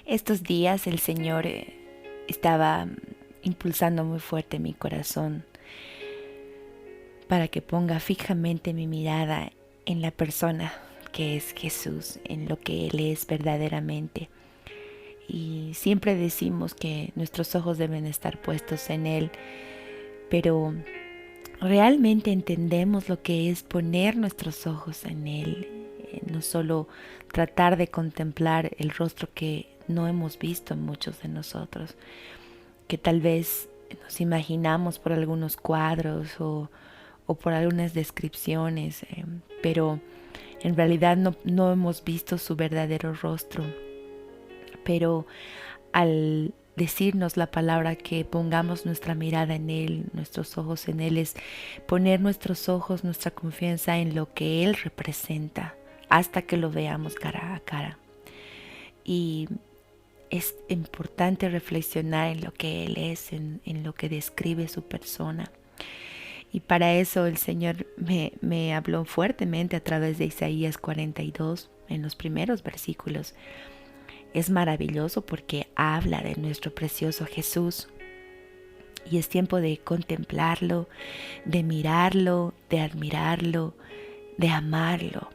Estos días el Señor estaba impulsando muy fuerte mi corazón para que ponga fijamente mi mirada en la persona que es Jesús, en lo que Él es verdaderamente. Y siempre decimos que nuestros ojos deben estar puestos en Él, pero realmente entendemos lo que es poner nuestros ojos en Él, no solo tratar de contemplar el rostro que no hemos visto en muchos de nosotros, que tal vez nos imaginamos por algunos cuadros o por algunas descripciones, pero en realidad no hemos visto su verdadero rostro. Pero al decirnos la palabra que pongamos nuestra mirada en Él, nuestros ojos en Él, es poner nuestros ojos, nuestra confianza en lo que Él representa hasta que lo veamos cara a cara. Y es importante reflexionar en lo que Él es, en lo que describe su persona. Y para eso el Señor me habló fuertemente a través de Isaías 42, en los primeros versículos. Es maravilloso porque habla de nuestro precioso Jesús. Y es tiempo de contemplarlo, de mirarlo, de admirarlo, de amarlo.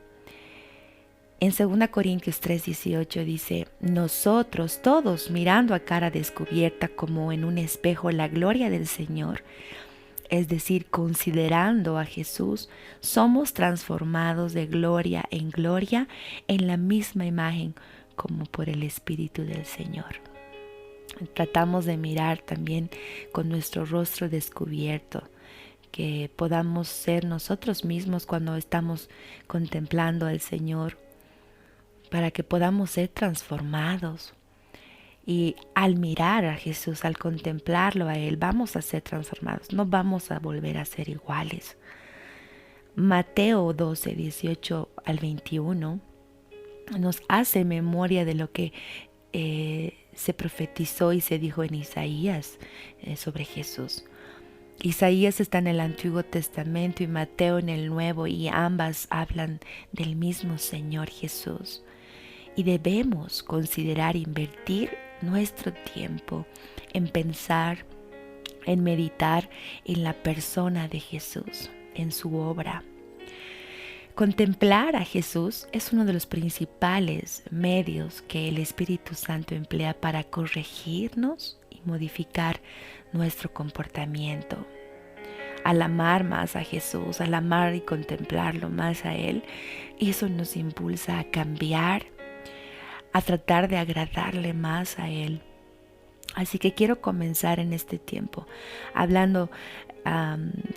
En 2 Corintios 3:18 dice: nosotros todos mirando a cara descubierta como en un espejo la gloria del Señor, es decir, considerando a Jesús, somos transformados de gloria en la misma imagen como por el Espíritu del Señor. Tratamos de mirar también con nuestro rostro descubierto, que podamos ser nosotros mismos cuando estamos contemplando al Señor, para que podamos ser transformados. Y al mirar a Jesús, al contemplarlo a Él, vamos a ser transformados, no vamos a volver a ser iguales. Mateo 12:18 al 21 nos hace memoria de lo que se profetizó y se dijo en Isaías sobre Jesús. Isaías está en el Antiguo Testamento y Mateo en el Nuevo, y ambas hablan del mismo Señor Jesús. Y debemos considerar invertir nuestro tiempo en pensar, en meditar en la persona de Jesús, en su obra. Contemplar a Jesús es uno de los principales medios que el Espíritu Santo emplea para corregirnos y modificar nuestro comportamiento. Al amar más a Jesús, al amar y contemplarlo más a Él, eso nos impulsa a cambiar, a tratar de agradarle más a Él. Así que quiero comenzar en este tiempo hablando,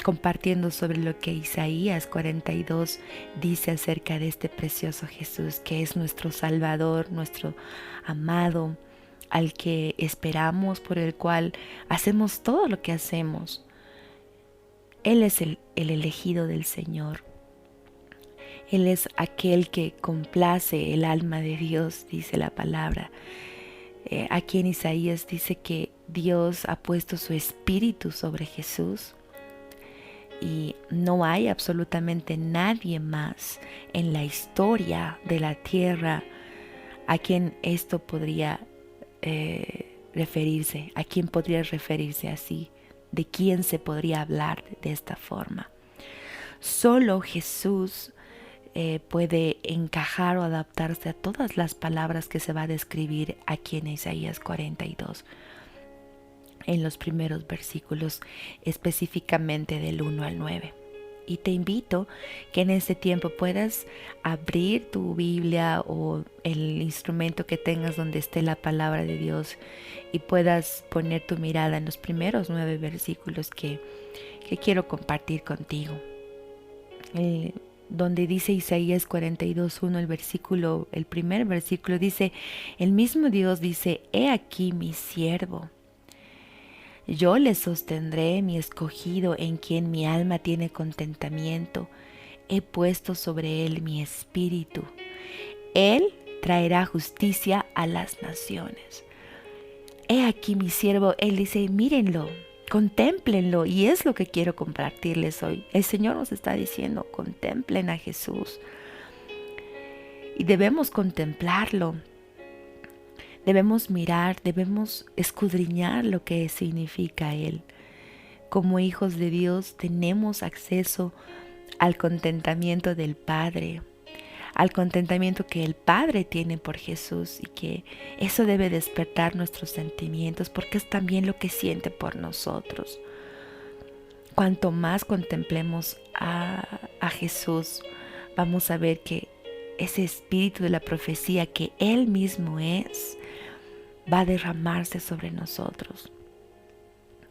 compartiendo sobre lo que Isaías 42 dice acerca de este precioso Jesús, que es nuestro Salvador, nuestro amado, al que esperamos, por el cual hacemos todo lo que hacemos. Él es el elegido del Señor. Él es aquel que complace el alma de Dios, dice la palabra. Aquí en Isaías dice que Dios ha puesto su espíritu sobre Jesús y no hay absolutamente nadie más en la historia de la tierra a quien esto podría referirse, a quien podría referirse así, de quién se podría hablar de esta forma. Solo Jesús puede encajar o adaptarse a todas las palabras que se va a describir aquí en Isaías 42, en los primeros versículos, específicamente del 1 al 9. Y te invito que en este tiempo puedas abrir tu Biblia o el instrumento que tengas donde esté la palabra de Dios y puedas poner tu mirada en los primeros 9 versículos que quiero compartir contigo. Donde dice Isaías 42:1, el primer versículo dice: el mismo Dios dice: he aquí mi siervo, yo le sostendré, mi escogido, en quien mi alma tiene contentamiento, he puesto sobre él mi espíritu, él traerá justicia a las naciones. He aquí mi siervo. Él dice: mírenlo, contémplenlo, y es lo que quiero compartirles hoy. El Señor nos está diciendo: contemplen a Jesús. Y debemos contemplarlo. Debemos mirar, debemos escudriñar lo que significa Él. Como hijos de Dios tenemos acceso al contentamiento del Padre, al contentamiento que el Padre tiene por Jesús, y que eso debe despertar nuestros sentimientos, porque es también lo que siente por nosotros. Cuanto más contemplemos a Jesús, vamos a ver que ese espíritu de la profecía que Él mismo es, va a derramarse sobre nosotros.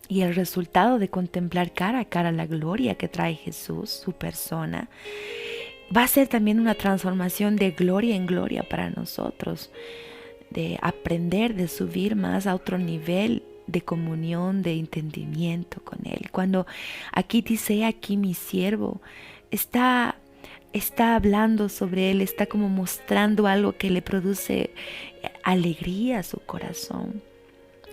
Y el resultado de contemplar cara a cara la gloria que trae Jesús, su persona, va a ser también una transformación de gloria en gloria para nosotros, de aprender, de subir más a otro nivel de comunión, de entendimiento con Él. Cuando aquí dice, aquí mi siervo, está hablando sobre Él, está como mostrando algo que le produce alegría a su corazón.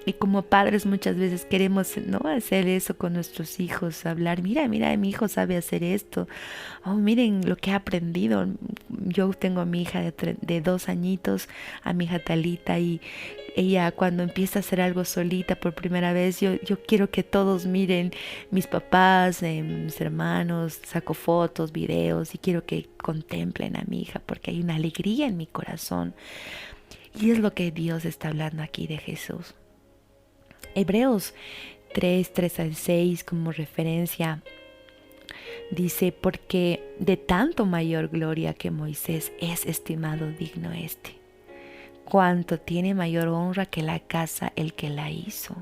Y como padres muchas veces queremos, ¿no?, hacer eso con nuestros hijos, hablar, mira, mi hijo sabe hacer esto. Oh, miren lo que ha aprendido. Yo tengo a mi hija de 2 añitos, a mi hija Talita, y ella cuando empieza a hacer algo solita por primera vez, yo quiero que todos miren, mis papás, mis hermanos, saco fotos, videos, y quiero que contemplen a mi hija porque hay una alegría en mi corazón. Y es lo que Dios está hablando aquí de Jesús. Hebreos 3 al 6 como referencia dice, porque de tanto mayor gloria que Moisés es estimado digno cuanto tiene mayor honra que la casa el que la hizo.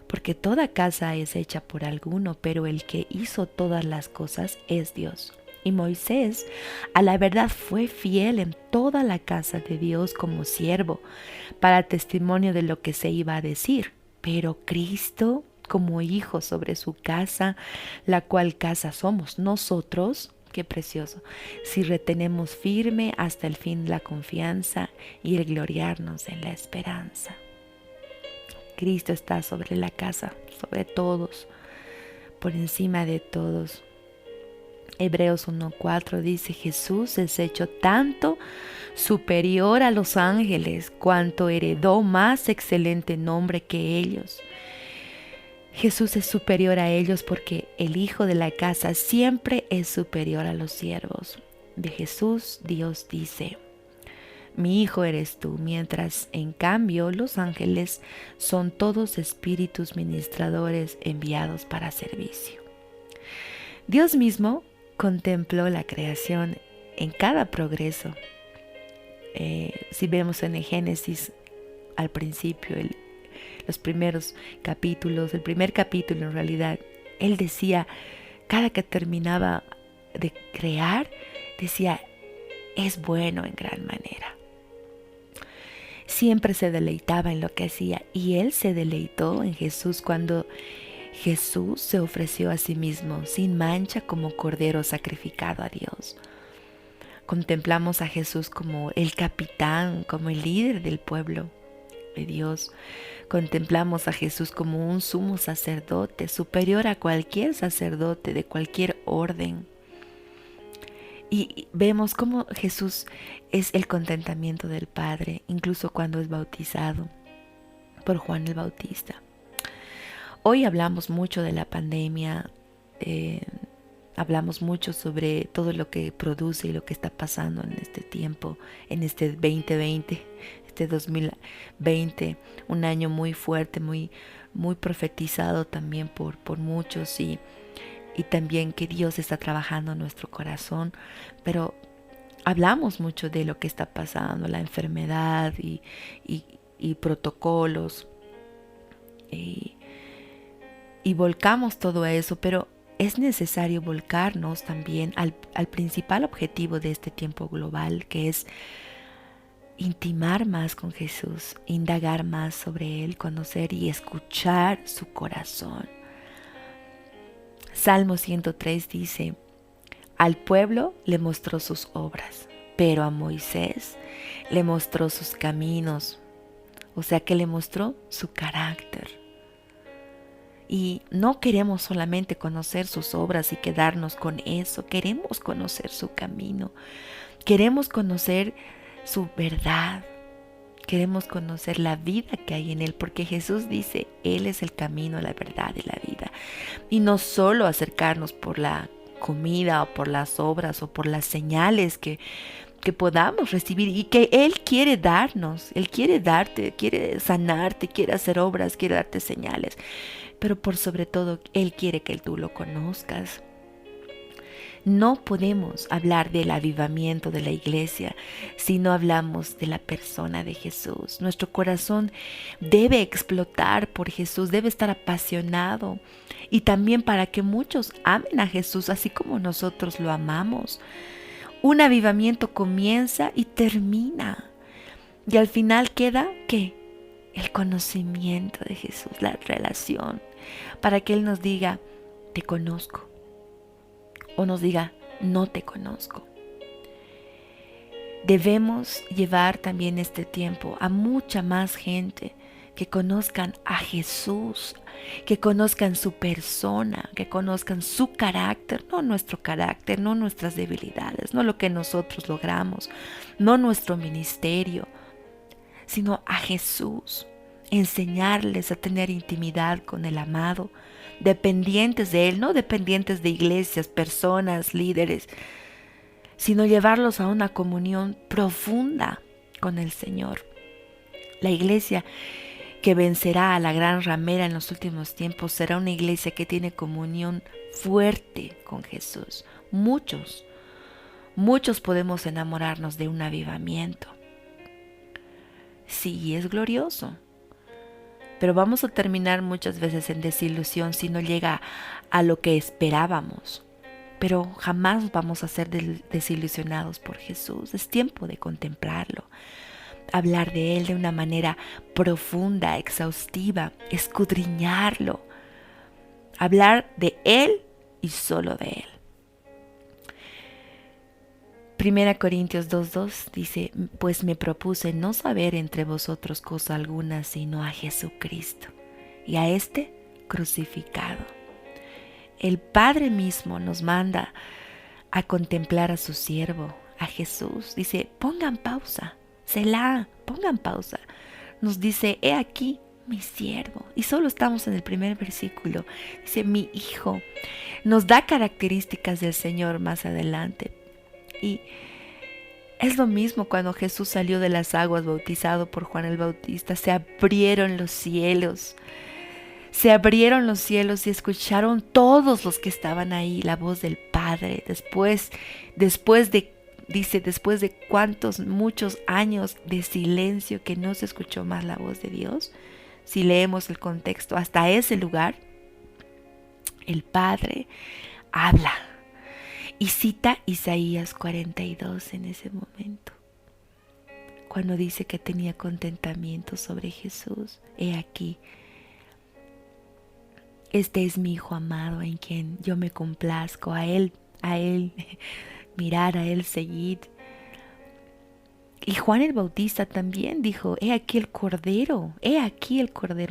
Porque toda casa es hecha por alguno, pero el que hizo todas las cosas es Dios. Y Moisés, a la verdad, fue fiel en toda la casa de Dios como siervo, para testimonio de lo que se iba a decir. Pero Cristo como hijo sobre su casa, la cual casa somos nosotros. Qué precioso. Si retenemos firme hasta el fin la confianza y el gloriarnos en la esperanza. Cristo está sobre la casa, sobre todos, por encima de todos. Hebreos 1:4 dice, Jesús es hecho tanto superior a los ángeles, cuanto heredó más excelente nombre que ellos. Jesús es superior a ellos porque el hijo de la casa siempre es superior a los siervos. De Jesús, Dios dice, mi hijo eres tú, mientras en cambio los ángeles son todos espíritus ministradores enviados para servicio. Dios mismo contempló la creación en cada progreso. Si vemos en el Génesis al principio, los primeros capítulos, el primer capítulo en realidad, Él decía, cada que terminaba de crear, decía, es bueno en gran manera. Siempre se deleitaba en lo que hacía, y Él se deleitó en Jesús cuando Jesús se ofreció a sí mismo sin mancha como cordero sacrificado a Dios. Contemplamos a Jesús como el capitán, como el líder del pueblo de Dios. Contemplamos a Jesús como un sumo sacerdote, superior a cualquier sacerdote de cualquier orden. Y vemos cómo Jesús es el contentamiento del Padre, incluso cuando es bautizado por Juan el Bautista. Hoy hablamos mucho de la pandemia, hablamos mucho sobre todo lo que produce y lo que está pasando en este tiempo, en este 2020, este 2020, un año muy fuerte, muy profetizado también por muchos, y también que Dios está trabajando en nuestro corazón, pero hablamos mucho de lo que está pasando, la enfermedad y protocolos, y volcamos todo eso, pero es necesario volcarnos también al principal objetivo de este tiempo global, que es intimar más con Jesús, indagar más sobre Él, conocer y escuchar su corazón. Salmo 103 dice, al pueblo le mostró sus obras, pero a Moisés le mostró sus caminos, o sea que le mostró su carácter. Y no queremos solamente conocer sus obras y quedarnos con eso, queremos conocer su camino, queremos conocer su verdad, Queremos conocer la vida que hay en Él, porque Jesús dice, Él es el camino, la verdad y la vida. Y no solo acercarnos por la comida o por las obras o por las señales que podamos recibir y que Él quiere darnos. Él quiere darte, quiere sanarte, quiere hacer obras, quiere darte señales. Pero por sobre todo, Él quiere que tú lo conozcas. No podemos hablar del avivamiento de la iglesia si no hablamos de la persona de Jesús. Nuestro corazón debe explotar por Jesús, debe estar apasionado. Y también para que muchos amen a Jesús así como nosotros lo amamos. Un avivamiento comienza y termina. Y al final queda, ¿qué? El conocimiento de Jesús, la relación. Para que Él nos diga, te conozco. O nos diga, no te conozco. Debemos llevar también este tiempo a mucha más gente que conozcan a Jesús, que conozcan su persona, que conozcan su carácter, no nuestro carácter, no nuestras debilidades, no lo que nosotros logramos, no nuestro ministerio, sino a Jesús. Enseñarles a tener intimidad con el amado, dependientes de Él, no dependientes de iglesias, personas, líderes, sino llevarlos a una comunión profunda con el Señor. La iglesia que vencerá a la gran ramera en los últimos tiempos será una iglesia que tiene comunión fuerte con Jesús. Muchos podemos enamorarnos de un avivamiento. Sí, es glorioso. Pero vamos a terminar muchas veces en desilusión si no llega a lo que esperábamos. Pero jamás vamos a ser desilusionados por Jesús. Es tiempo de contemplarlo. Hablar de Él de una manera profunda, exhaustiva. Escudriñarlo. Hablar de Él y solo de Él. 1 Corintios 2:2 dice, pues me propuse no saber entre vosotros cosa alguna sino a Jesucristo y a este crucificado. El Padre mismo nos manda a contemplar a su siervo, a Jesús. Dice, pongan pausa, Selah, pongan pausa. Nos dice, he aquí mi siervo. Y solo estamos en el primer versículo. Dice, mi hijo. Nos da características del Señor más adelante. Y es lo mismo cuando Jesús salió de las aguas bautizado por Juan el Bautista. Se abrieron los cielos. Se abrieron los cielos y escucharon todos los que estaban ahí la voz del Padre. Después de muchos años de silencio que no se escuchó más la voz de Dios. Si leemos el contexto, hasta ese lugar, el Padre habla. Y cita Isaías 42 en ese momento, cuando dice que tenía contentamiento sobre Jesús. He aquí, este es mi Hijo amado en quien yo me complazco, a él mirar, a Él seguir. Y Juan el Bautista también dijo, he aquí el Cordero,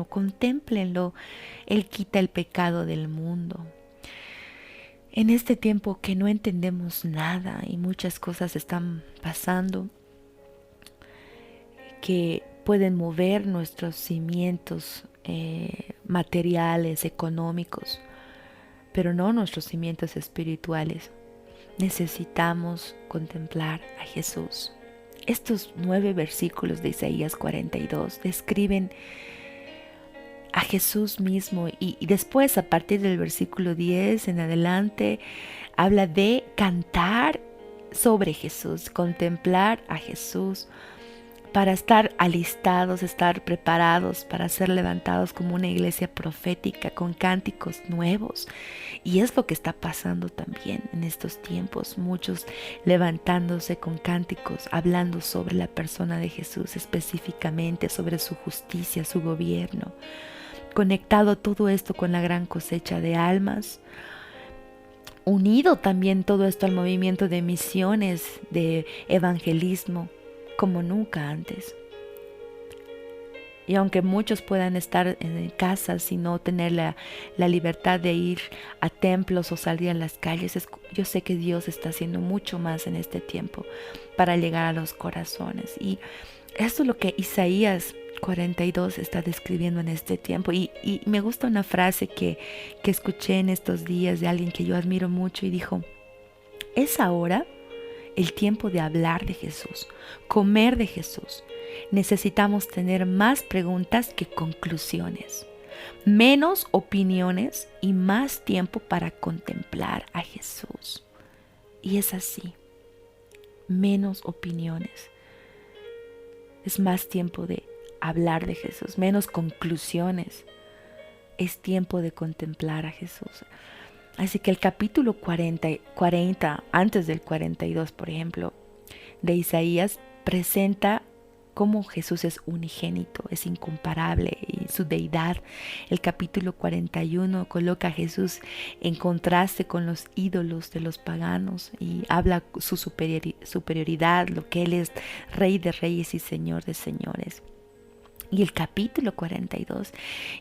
contémplenlo, Él quita el pecado del mundo. En este tiempo que no entendemos nada y muchas cosas están pasando que pueden mover nuestros cimientos materiales, económicos, pero no nuestros cimientos espirituales. Necesitamos contemplar a Jesús. Estos 9 versículos de Isaías 42 describen a Jesús mismo y después a partir del versículo 10 en adelante habla de cantar sobre Jesús, contemplar a Jesús para estar alistados, estar preparados para ser levantados como una iglesia profética con cánticos nuevos. Y es lo que está pasando también en estos tiempos, muchos levantándose con cánticos, hablando sobre la persona de Jesús, específicamente sobre su justicia, su gobierno. Conectado todo esto con la gran cosecha de almas, unido también todo esto al movimiento de misiones, de evangelismo, como nunca antes. Y aunque muchos puedan estar en casas y no tener la libertad de ir a templos o salir a las calles, yo sé que Dios está haciendo mucho más en este tiempo para llegar a los corazones. Y Esto es lo que Isaías 42 está describiendo en este tiempo. Y me gusta una frase que escuché en estos días de alguien que yo admiro mucho y dijo, es ahora el tiempo de hablar de Jesús, comer de Jesús. Necesitamos tener más preguntas que conclusiones, menos opiniones y más tiempo para contemplar a Jesús. Y es así, menos opiniones. Es más tiempo de hablar de Jesús, menos conclusiones. Es tiempo de contemplar a Jesús. Así que el capítulo 40, antes del 42, por ejemplo, de Isaías, presenta cómo Jesús es unigénito, es incomparable y su deidad. El capítulo 41 coloca a Jesús en contraste con los ídolos de los paganos y habla su superioridad, lo que Él es Rey de Reyes y Señor de Señores. Y el capítulo 42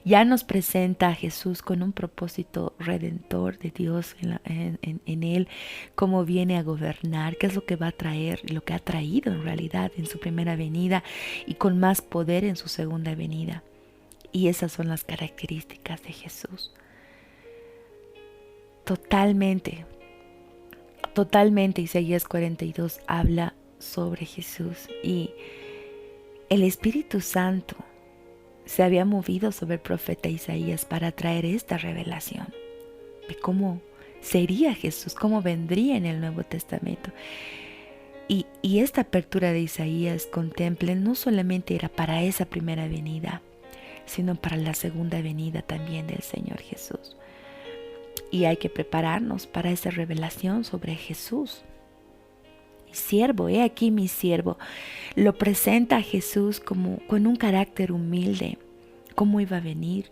ya nos presenta a Jesús con un propósito redentor de Dios en Él, cómo viene a gobernar, qué es lo que va a traer, lo que ha traído en realidad en su primera venida y con más poder en su segunda venida. Y esas son las características de Jesús. Totalmente Isaías 42 habla sobre Jesús y el Espíritu Santo se había movido sobre el profeta Isaías para traer esta revelación de cómo sería Jesús, cómo vendría en el Nuevo Testamento. Y esta apertura de Isaías, contemplen, no solamente era para esa primera venida, sino para la segunda venida también del Señor Jesús. Y hay que prepararnos para esa revelación sobre Jesús. Siervo, he aquí mi siervo. Lo presenta a Jesús como con un carácter humilde, cómo iba a venir.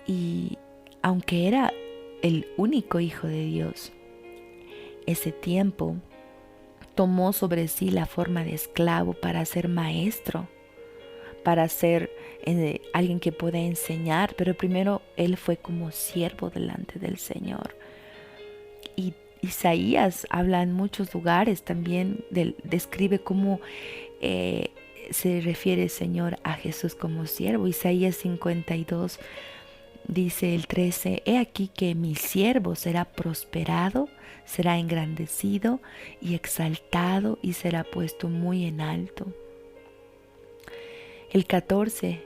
Y aunque era el único hijo de Dios, ese tiempo tomó sobre sí la forma de esclavo para ser maestro, para ser alguien que pueda enseñar, pero primero él fue como siervo delante del Señor. Y Isaías habla en muchos lugares también, describe cómo se refiere el Señor a Jesús como siervo. Isaías 52 dice el 13, he aquí que mi siervo será prosperado, será engrandecido y exaltado y será puesto muy en alto. El 14,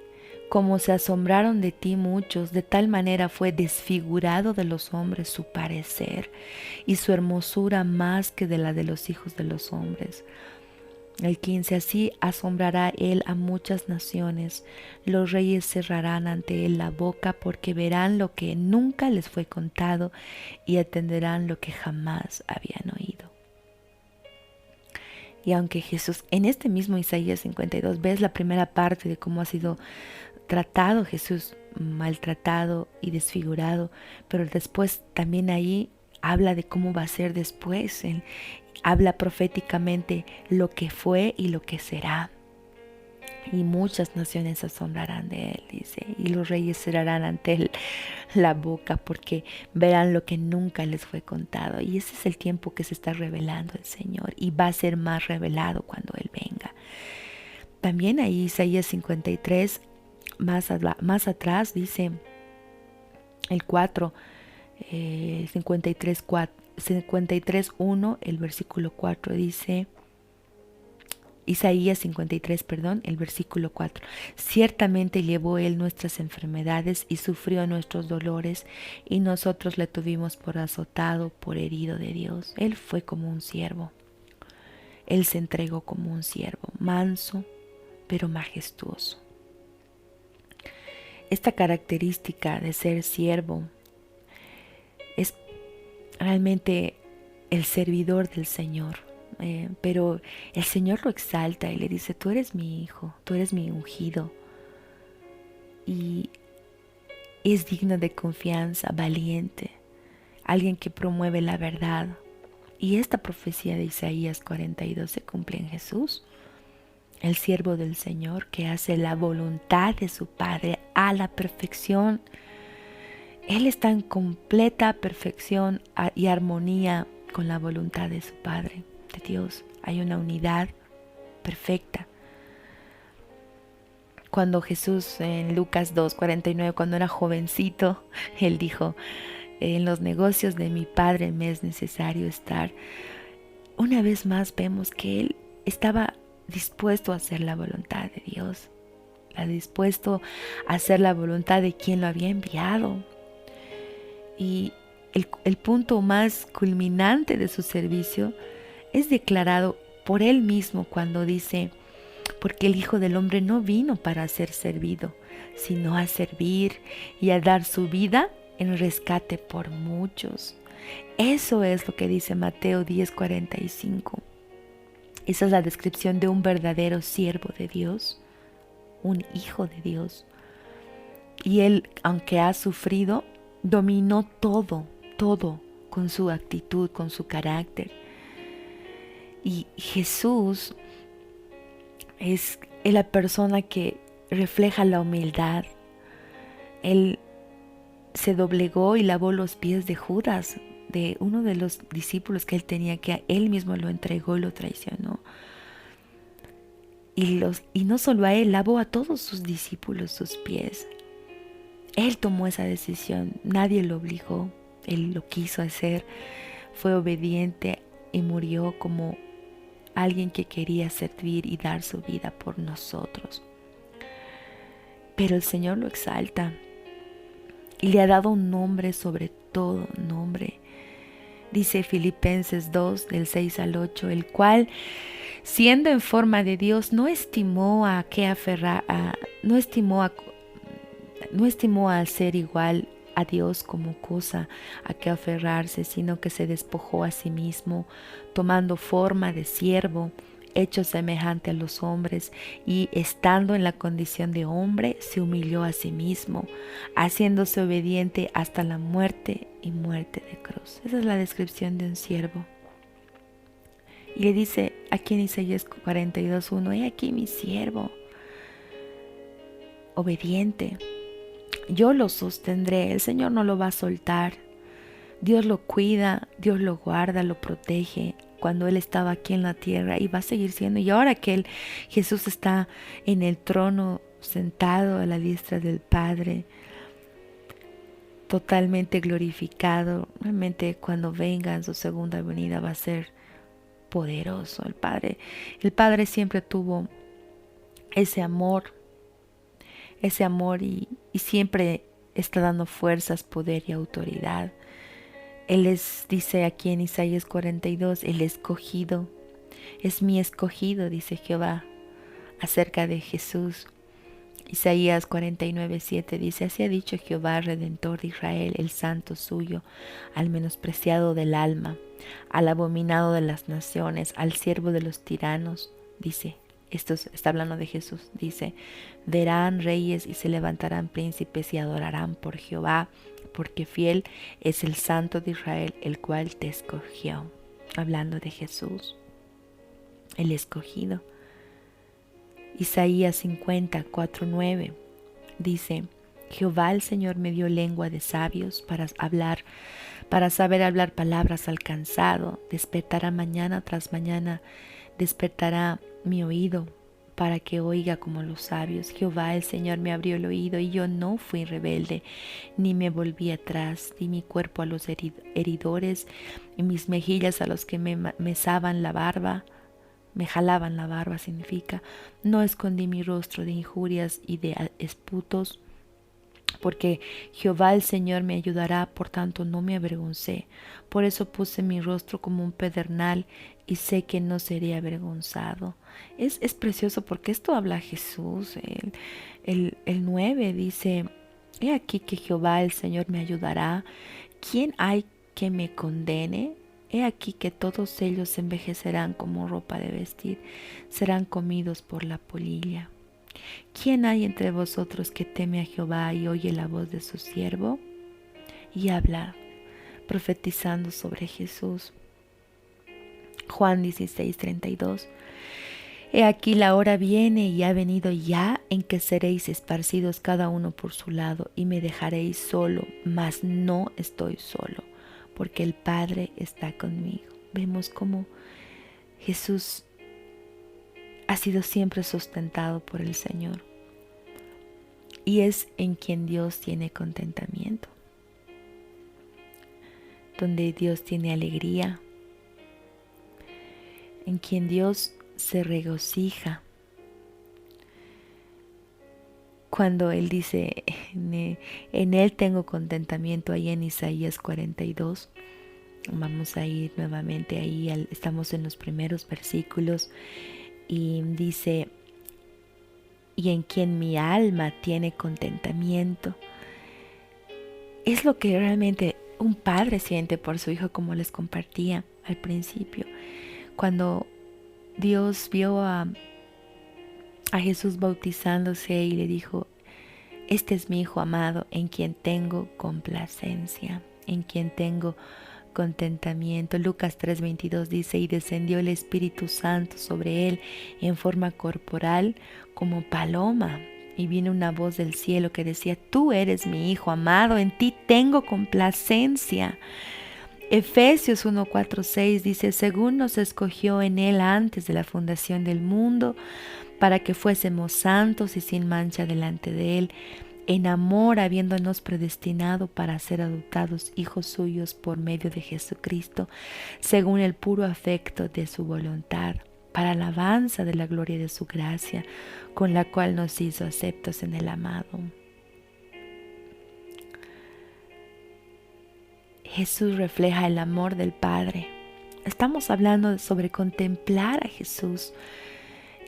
como se asombraron de ti muchos, de tal manera fue desfigurado de los hombres su parecer, y su hermosura más que de la de los hijos de los hombres. El 15, así asombrará él a muchas naciones, los reyes cerrarán ante él la boca, porque verán lo que nunca les fue contado, y atenderán lo que jamás habían oído. Y aunque Jesús, en este mismo Isaías 52, ves la primera parte de cómo ha sido tratado Jesús, maltratado y desfigurado, pero después también ahí habla de cómo va a ser después. Él habla proféticamente lo que fue y lo que será. Y muchas naciones se asombrarán de él, dice, y los reyes cerrarán ante él la boca porque verán lo que nunca les fue contado. Y ese es el tiempo que se está revelando el Señor y va a ser más revelado cuando Él venga. También ahí Isaías 53, más atrás dice el 4, 53:1, el versículo 4 dice, Isaías 53, el versículo 4. Ciertamente llevó Él nuestras enfermedades y sufrió nuestros dolores, y nosotros le tuvimos por azotado, por herido de Dios. Él fue como un siervo. Él se entregó como un siervo, manso, pero majestuoso. Esta característica de ser siervo es realmente el servidor del Señor. Pero el Señor lo exalta y le dice, tú eres mi hijo, tú eres mi ungido. Y es digno de confianza, valiente, alguien que promueve la verdad. Y esta profecía de Isaías 42 se cumple en Jesús, el siervo del Señor que hace la voluntad de su Padre a la perfección. Él está en completa perfección y armonía con la voluntad de su Padre. De Dios hay una unidad perfecta. Cuando Jesús en Lucas 2:49, cuando era jovencito, Él dijo, en los negocios de mi Padre me es necesario estar. Una vez más vemos que Él estaba dispuesto a hacer la voluntad de Dios, dispuesto a hacer la voluntad de quien lo había enviado. Y el punto más culminante de su servicio es declarado por Él mismo cuando dice, porque el Hijo del Hombre no vino para ser servido, sino a servir y a dar su vida en rescate por muchos. Eso es lo que dice Mateo 10:45. Esa es la descripción de un verdadero siervo de Dios, un hijo de Dios. Y Él, aunque ha sufrido, dominó todo con su actitud, con su carácter. Y Jesús es la persona que refleja la humildad. Él se doblegó y lavó los pies de Judas, de uno de los discípulos que él tenía, que él mismo lo entregó y lo traicionó. Y no solo a él, lavó a todos sus discípulos sus pies. Él tomó esa decisión, nadie lo obligó, él lo quiso hacer, fue obediente y murió como alguien que quería servir y dar su vida por nosotros. Pero el Señor lo exalta y le ha dado un nombre sobre todo nombre. Dice Filipenses 2, del 6 al 8, el cual, siendo en forma de Dios, no estimó al ser igual a Dios como cosa a que aferrarse, sino que se despojó a sí mismo, tomando forma de siervo, hecho semejante a los hombres, y estando en la condición de hombre, se humilló a sí mismo, haciéndose obediente hasta la muerte y muerte de cruz. Esa es la descripción de un siervo. Y le dice aquí en Isaías 42:1, he aquí mi siervo, obediente. Yo lo sostendré, el Señor no lo va a soltar. Dios lo cuida, Dios lo guarda, lo protege cuando Él estaba aquí en la tierra y va a seguir siendo. Y ahora que Jesús está en el trono sentado a la diestra del Padre, totalmente glorificado, realmente cuando venga en su segunda venida va a ser poderoso. El Padre siempre tuvo ese amor y siempre está dando fuerzas, poder y autoridad. Él dice aquí en Isaías 42, el escogido, es mi escogido, dice Jehová, acerca de Jesús. Isaías 49:7 dice, así ha dicho Jehová, Redentor de Israel, el santo suyo, al menospreciado del alma, al abominado de las naciones, al siervo de los tiranos, dice. Esto está hablando de Jesús, dice, verán reyes y se levantarán príncipes y adorarán por Jehová, porque fiel es el Santo de Israel, el cual te escogió. Hablando de Jesús, el escogido. Isaías 50:4-9 dice, Jehová el Señor me dio lengua de sabios para saber hablar palabras al cansado. Despertará mañana tras mañana, despertará mi oído para que oiga como los sabios. Jehová el Señor me abrió el oído y yo no fui rebelde, ni me volví atrás. Di mi cuerpo a los heridores y mis mejillas a los que me mesaban la barba. Me jalaban la barba significa. No escondí mi rostro de injurias y de esputos, porque Jehová el Señor me ayudará, por tanto no me avergoncé. Por eso puse mi rostro como un pedernal y sé que no seré avergonzado. Es precioso porque esto habla Jesús. El 9 dice, he aquí que Jehová el Señor me ayudará. ¿Quién hay que me condene? He aquí que todos ellos se envejecerán como ropa de vestir, serán comidos por la polilla. ¿Quién hay entre vosotros que teme a Jehová y oye la voz de su siervo? Y habla, profetizando sobre Jesús. Juan 16:32. He aquí la hora viene y ha venido ya en que seréis esparcidos cada uno por su lado y me dejaréis solo, mas no estoy solo, porque el Padre está conmigo. Vemos cómo Jesús ha sido siempre sustentado por el Señor. Y es en quien Dios tiene contentamiento, donde Dios tiene alegría, en quien Dios se regocija. Cuando Él dice, en Él tengo contentamiento, ahí en Isaías 42, vamos a ir nuevamente ahí, estamos en los primeros versículos, y dice, y en quien mi alma tiene contentamiento. Es lo que realmente un padre siente por su hijo, como les compartía al principio. Cuando Dios vio a Jesús bautizándose y le dijo, este es mi hijo amado en quien tengo complacencia, en quien tengo contentamiento. Lucas 3:22 dice, y descendió el Espíritu Santo sobre él en forma corporal como paloma. Y vino una voz del cielo que decía, tú eres mi hijo amado, en ti tengo complacencia. Efesios 1:4-6 dice, según nos escogió en él antes de la fundación del mundo, para que fuésemos santos y sin mancha delante de él, en amor habiéndonos predestinado para ser adoptados hijos suyos por medio de Jesucristo, según el puro afecto de su voluntad, para alabanza de la gloria de su gracia, con la cual nos hizo aceptos en el amado. Jesús refleja el amor del Padre. Estamos hablando sobre contemplar a Jesús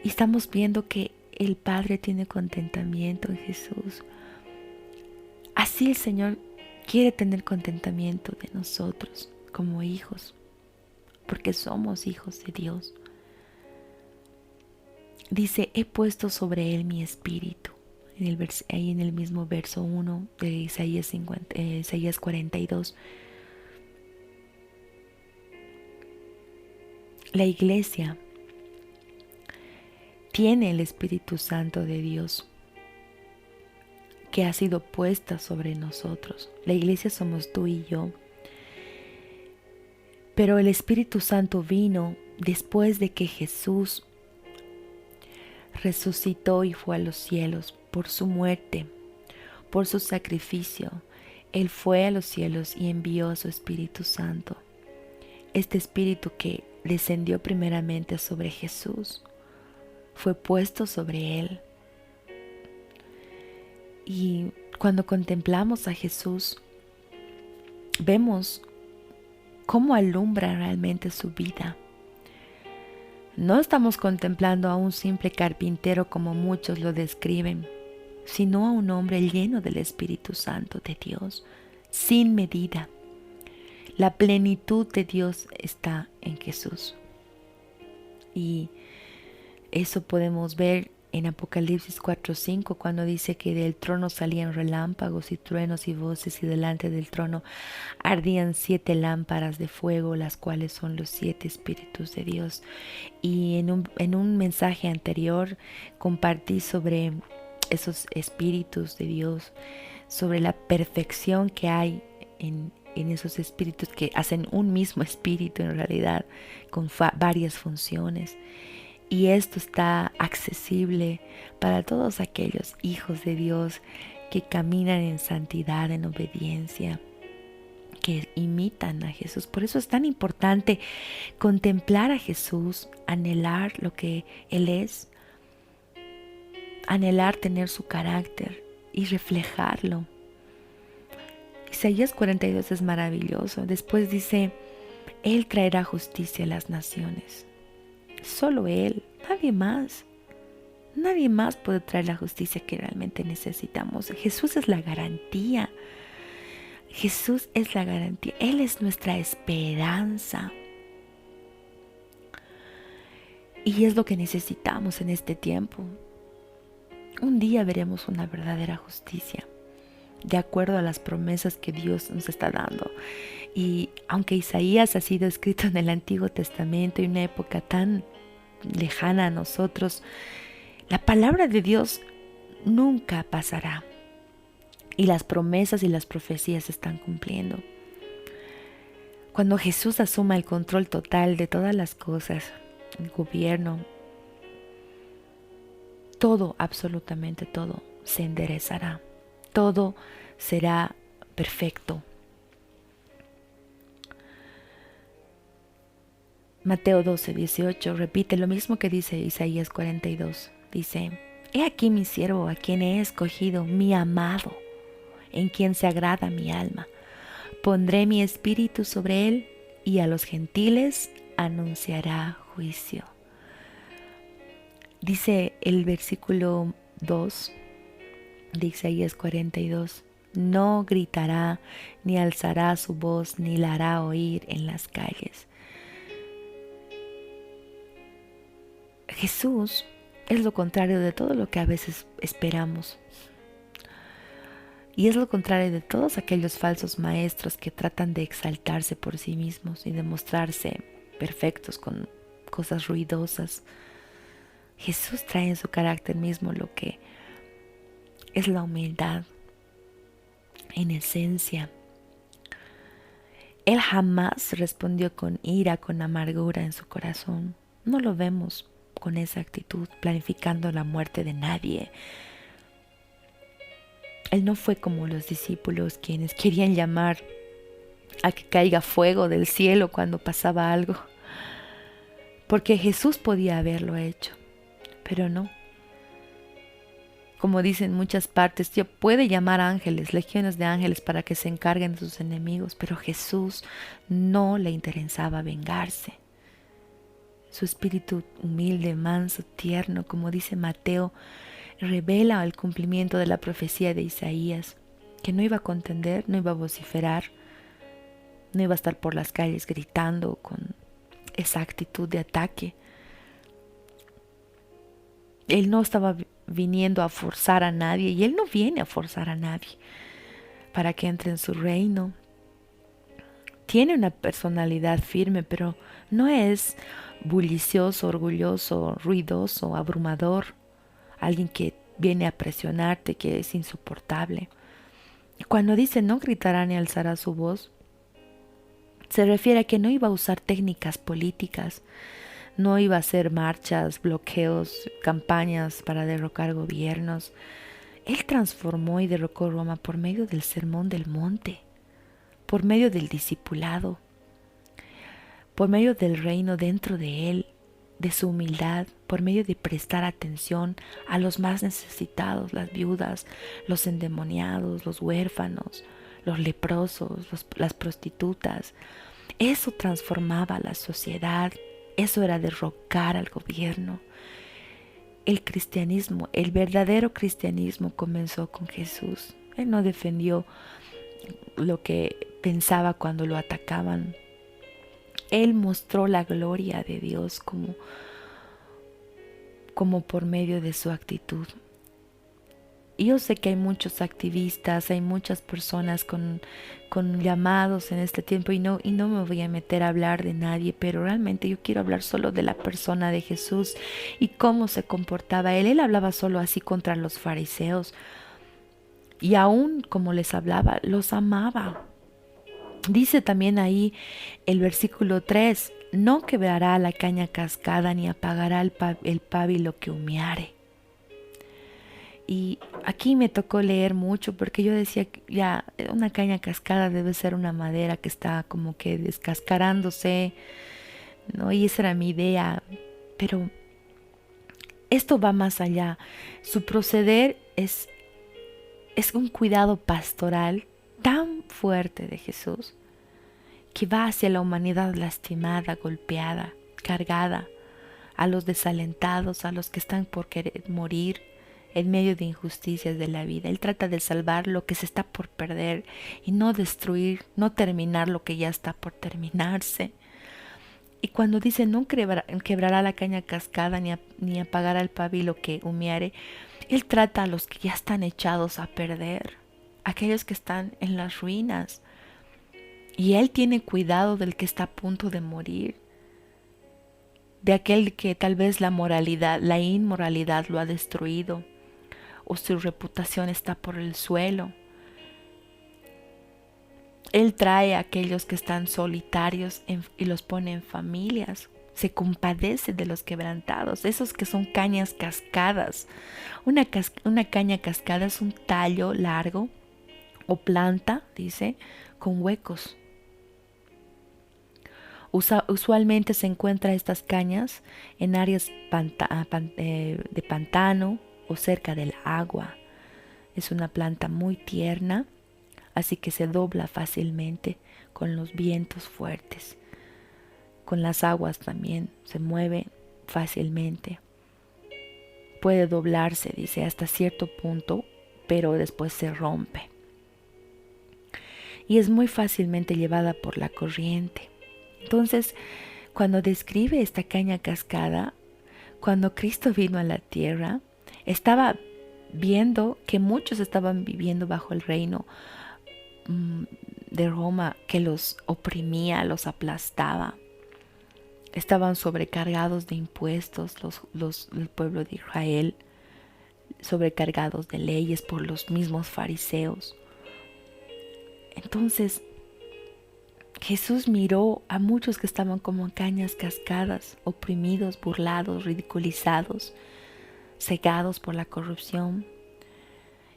y estamos viendo que el Padre tiene contentamiento en Jesús. Así el Señor quiere tener contentamiento de nosotros como hijos, porque somos hijos de Dios. Dice, he puesto sobre él mi espíritu. Ahí en el mismo verso 1 de Isaías 42. La iglesia tiene el Espíritu Santo de Dios que ha sido puesta sobre nosotros. La iglesia somos tú y yo. Pero el Espíritu Santo vino después de que Jesús resucitó y fue a los cielos por su muerte, por su sacrificio. Él fue a los cielos y envió a su Espíritu Santo. Este Espíritu que descendió primeramente sobre Jesús, fue puesto sobre él. Y cuando contemplamos a Jesús, vemos cómo alumbra realmente su vida. No estamos contemplando a un simple carpintero como muchos lo describen, sino a un hombre lleno del Espíritu Santo de Dios, sin medida. La plenitud de Dios está en Jesús. Y eso podemos ver en Apocalipsis 4:5, cuando dice que del trono salían relámpagos y truenos y voces, y delante del trono ardían 7 lámparas de fuego, las cuales son los 7 espíritus de Dios. Y en un mensaje anterior compartí sobre esos espíritus de Dios, sobre la perfección que hay en esos espíritus que hacen un mismo espíritu en realidad, con varias funciones. Y esto está accesible para todos aquellos hijos de Dios que caminan en santidad, en obediencia, que imitan a Jesús. Por eso es tan importante contemplar a Jesús, anhelar lo que Él es, anhelar tener su carácter y reflejarlo. Isaías 42 es maravilloso. Después dice, Él traerá justicia a las naciones. Solo Él, nadie más. Nadie más puede traer la justicia que realmente necesitamos. Jesús es la garantía. Jesús es la garantía. Él es nuestra esperanza. Y es lo que necesitamos en este tiempo. Un día veremos una verdadera justicia, de acuerdo a las promesas que Dios nos está dando. Y aunque Isaías ha sido escrito en el Antiguo Testamento, en una época tan lejana a nosotros, la palabra de Dios nunca pasará. Y las promesas y las profecías se están cumpliendo. Cuando Jesús asuma el control total de todas las cosas, el gobierno, todo, absolutamente todo, se enderezará, todo será perfecto. Mateo 12:18 repite lo mismo que dice Isaías 42. Dice: He aquí mi siervo, a quien he escogido, mi amado, en quien se agrada mi alma. Pondré mi espíritu sobre él, y a los gentiles anunciará juicio. Dice el versículo 2 de Isaías 42. No gritará, ni alzará su voz, ni la hará oír en las calles. Jesús es lo contrario de todo lo que a veces esperamos. Y es lo contrario de todos aquellos falsos maestros que tratan de exaltarse por sí mismos y de mostrarse perfectos con cosas ruidosas. Jesús trae en su carácter mismo lo que es la humildad en esencia. Él jamás respondió con ira, con amargura en su corazón. No lo vemos con esa actitud, planificando la muerte de nadie. Él no fue como los discípulos quienes querían llamar a que caiga fuego del cielo cuando pasaba algo, porque Jesús podía haberlo hecho, pero no. Como dicen muchas partes, Dios puede llamar ángeles, legiones de ángeles para que se encarguen de sus enemigos, pero Jesús no le interesaba vengarse. Su espíritu humilde, manso, tierno, como dice Mateo, revela el cumplimiento de la profecía de Isaías, que no iba a contender, no iba a vociferar, no iba a estar por las calles gritando con esa actitud de ataque. Él no estaba viniendo a forzar a nadie, y Él no viene a forzar a nadie para que entre en su reino. Tiene una personalidad firme, pero no es bullicioso, orgulloso, ruidoso, abrumador, alguien que viene a presionarte, que es insoportable. Cuando dice no gritará ni alzará su voz, se refiere a que no iba a usar técnicas políticas, no iba a hacer marchas, bloqueos, campañas para derrocar gobiernos. Él transformó y derrocó Roma por medio del Sermón del Monte, por medio del discipulado, por medio del reino dentro de él, de su humildad, por medio de prestar atención a los más necesitados, las viudas, los endemoniados, los huérfanos, los leprosos, las prostitutas. Eso transformaba la sociedad, eso era derrocar al gobierno. El cristianismo, el verdadero cristianismo comenzó con Jesús. Él no defendió lo que pensaba cuando lo atacaban. Él mostró la gloria de Dios como por medio de su actitud. Y yo sé que hay muchos activistas, hay muchas personas con llamados en este tiempo, y no me voy a meter a hablar de nadie, pero realmente yo quiero hablar solo de la persona de Jesús y cómo se comportaba Él. Él hablaba solo así contra los fariseos, y aún como les hablaba, los amaba. Dice también ahí el versículo 3, no quebrará la caña cascada, ni apagará el pábilo que humeare. Y aquí me tocó leer mucho, porque yo decía que ya una caña cascada debe ser una madera que está como que descascarándose, ¿no? Y esa era mi idea, pero esto va más allá. Su proceder es un cuidado pastoral tan fuerte de Jesús, que va hacia la humanidad lastimada, golpeada, cargada, a los desalentados, a los que están por querer morir en medio de injusticias de la vida. Él trata de salvar lo que se está por perder y no destruir, no terminar lo que ya está por terminarse. Y cuando dice no quebrará la caña cascada, ni apagará el pábilo que humeare, Él trata a los que ya están echados a perder, aquellos que están en las ruinas. Y Él tiene cuidado del que está a punto de morir, de aquel que tal vez la inmoralidad lo ha destruido, o su reputación está por el suelo. Él trae a aquellos que están solitarios y los pone en familias. se compadece de los quebrantados, esos que son cañas cascadas. Una caña cascada es un tallo largo o planta, dice, con huecos. Usualmente se encuentra estas cañas en áreas de pantano o cerca del agua. Es una planta muy tierna, así que se dobla fácilmente con los vientos fuertes. Con las aguas también se mueve fácilmente. Puede doblarse, dice, hasta cierto punto, pero después se rompe. Y es muy fácilmente llevada por la corriente. Entonces, cuando describe esta caña cascada, cuando Cristo vino a la tierra, estaba viendo que muchos estaban viviendo bajo el reino de Roma, que los oprimía, los aplastaba. Estaban sobrecargados de impuestos el pueblo de Israel, sobrecargados de leyes por los mismos fariseos. Entonces Jesús miró a muchos que estaban como cañas cascadas, oprimidos, burlados, ridiculizados, cegados por la corrupción.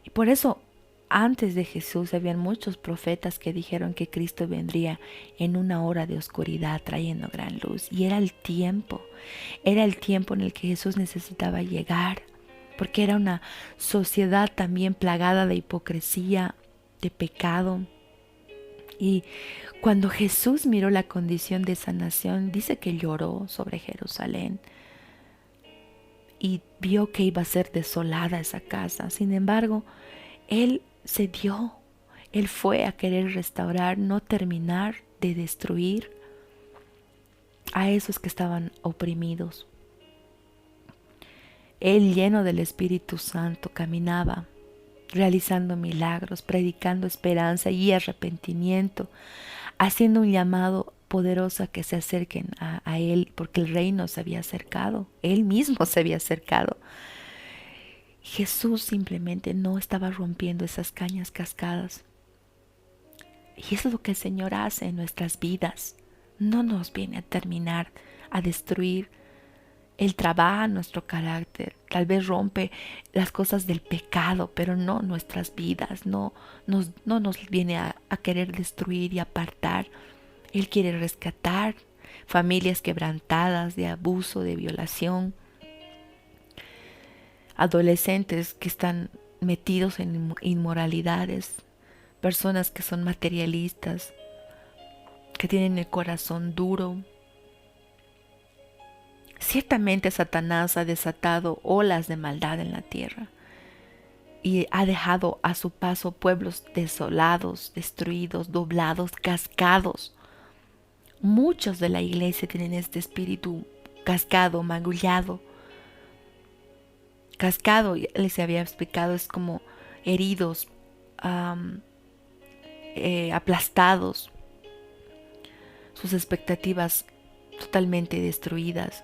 Y por eso antes de Jesús habían muchos profetas que dijeron que Cristo vendría en una hora de oscuridad trayendo gran luz. Y era el tiempo en el que Jesús necesitaba llegar, porque era una sociedad también plagada de hipocresía, de pecado. Y cuando Jesús miró la condición de esa nación, dice que lloró sobre Jerusalén y vio que iba a ser desolada esa casa. Sin embargo, Él cedió. Él fue a querer restaurar, no terminar de destruir a esos que estaban oprimidos. Él, lleno del Espíritu Santo, caminaba realizando milagros, predicando esperanza y arrepentimiento, haciendo un llamado poderoso a que se acerquen a Él, porque el reino se había acercado, Él mismo se había acercado. Jesús simplemente no estaba rompiendo esas cañas cascadas. Y eso es lo que el Señor hace en nuestras vidas. No nos viene a terminar, a destruir. Él trabaja nuestro carácter, tal vez rompe las cosas del pecado, pero no nuestras vidas, no nos viene a querer destruir y apartar. Él quiere rescatar familias quebrantadas de abuso, de violación, adolescentes que están metidos en inmoralidades, personas que son materialistas, que tienen el corazón duro. Ciertamente Satanás ha desatado olas de maldad en la tierra y ha dejado a su paso pueblos desolados, destruidos, doblados, cascados. Muchos de la iglesia tienen este espíritu cascado, magullado. Cascado, les había explicado, es como heridos, aplastados, sus expectativas totalmente destruidas.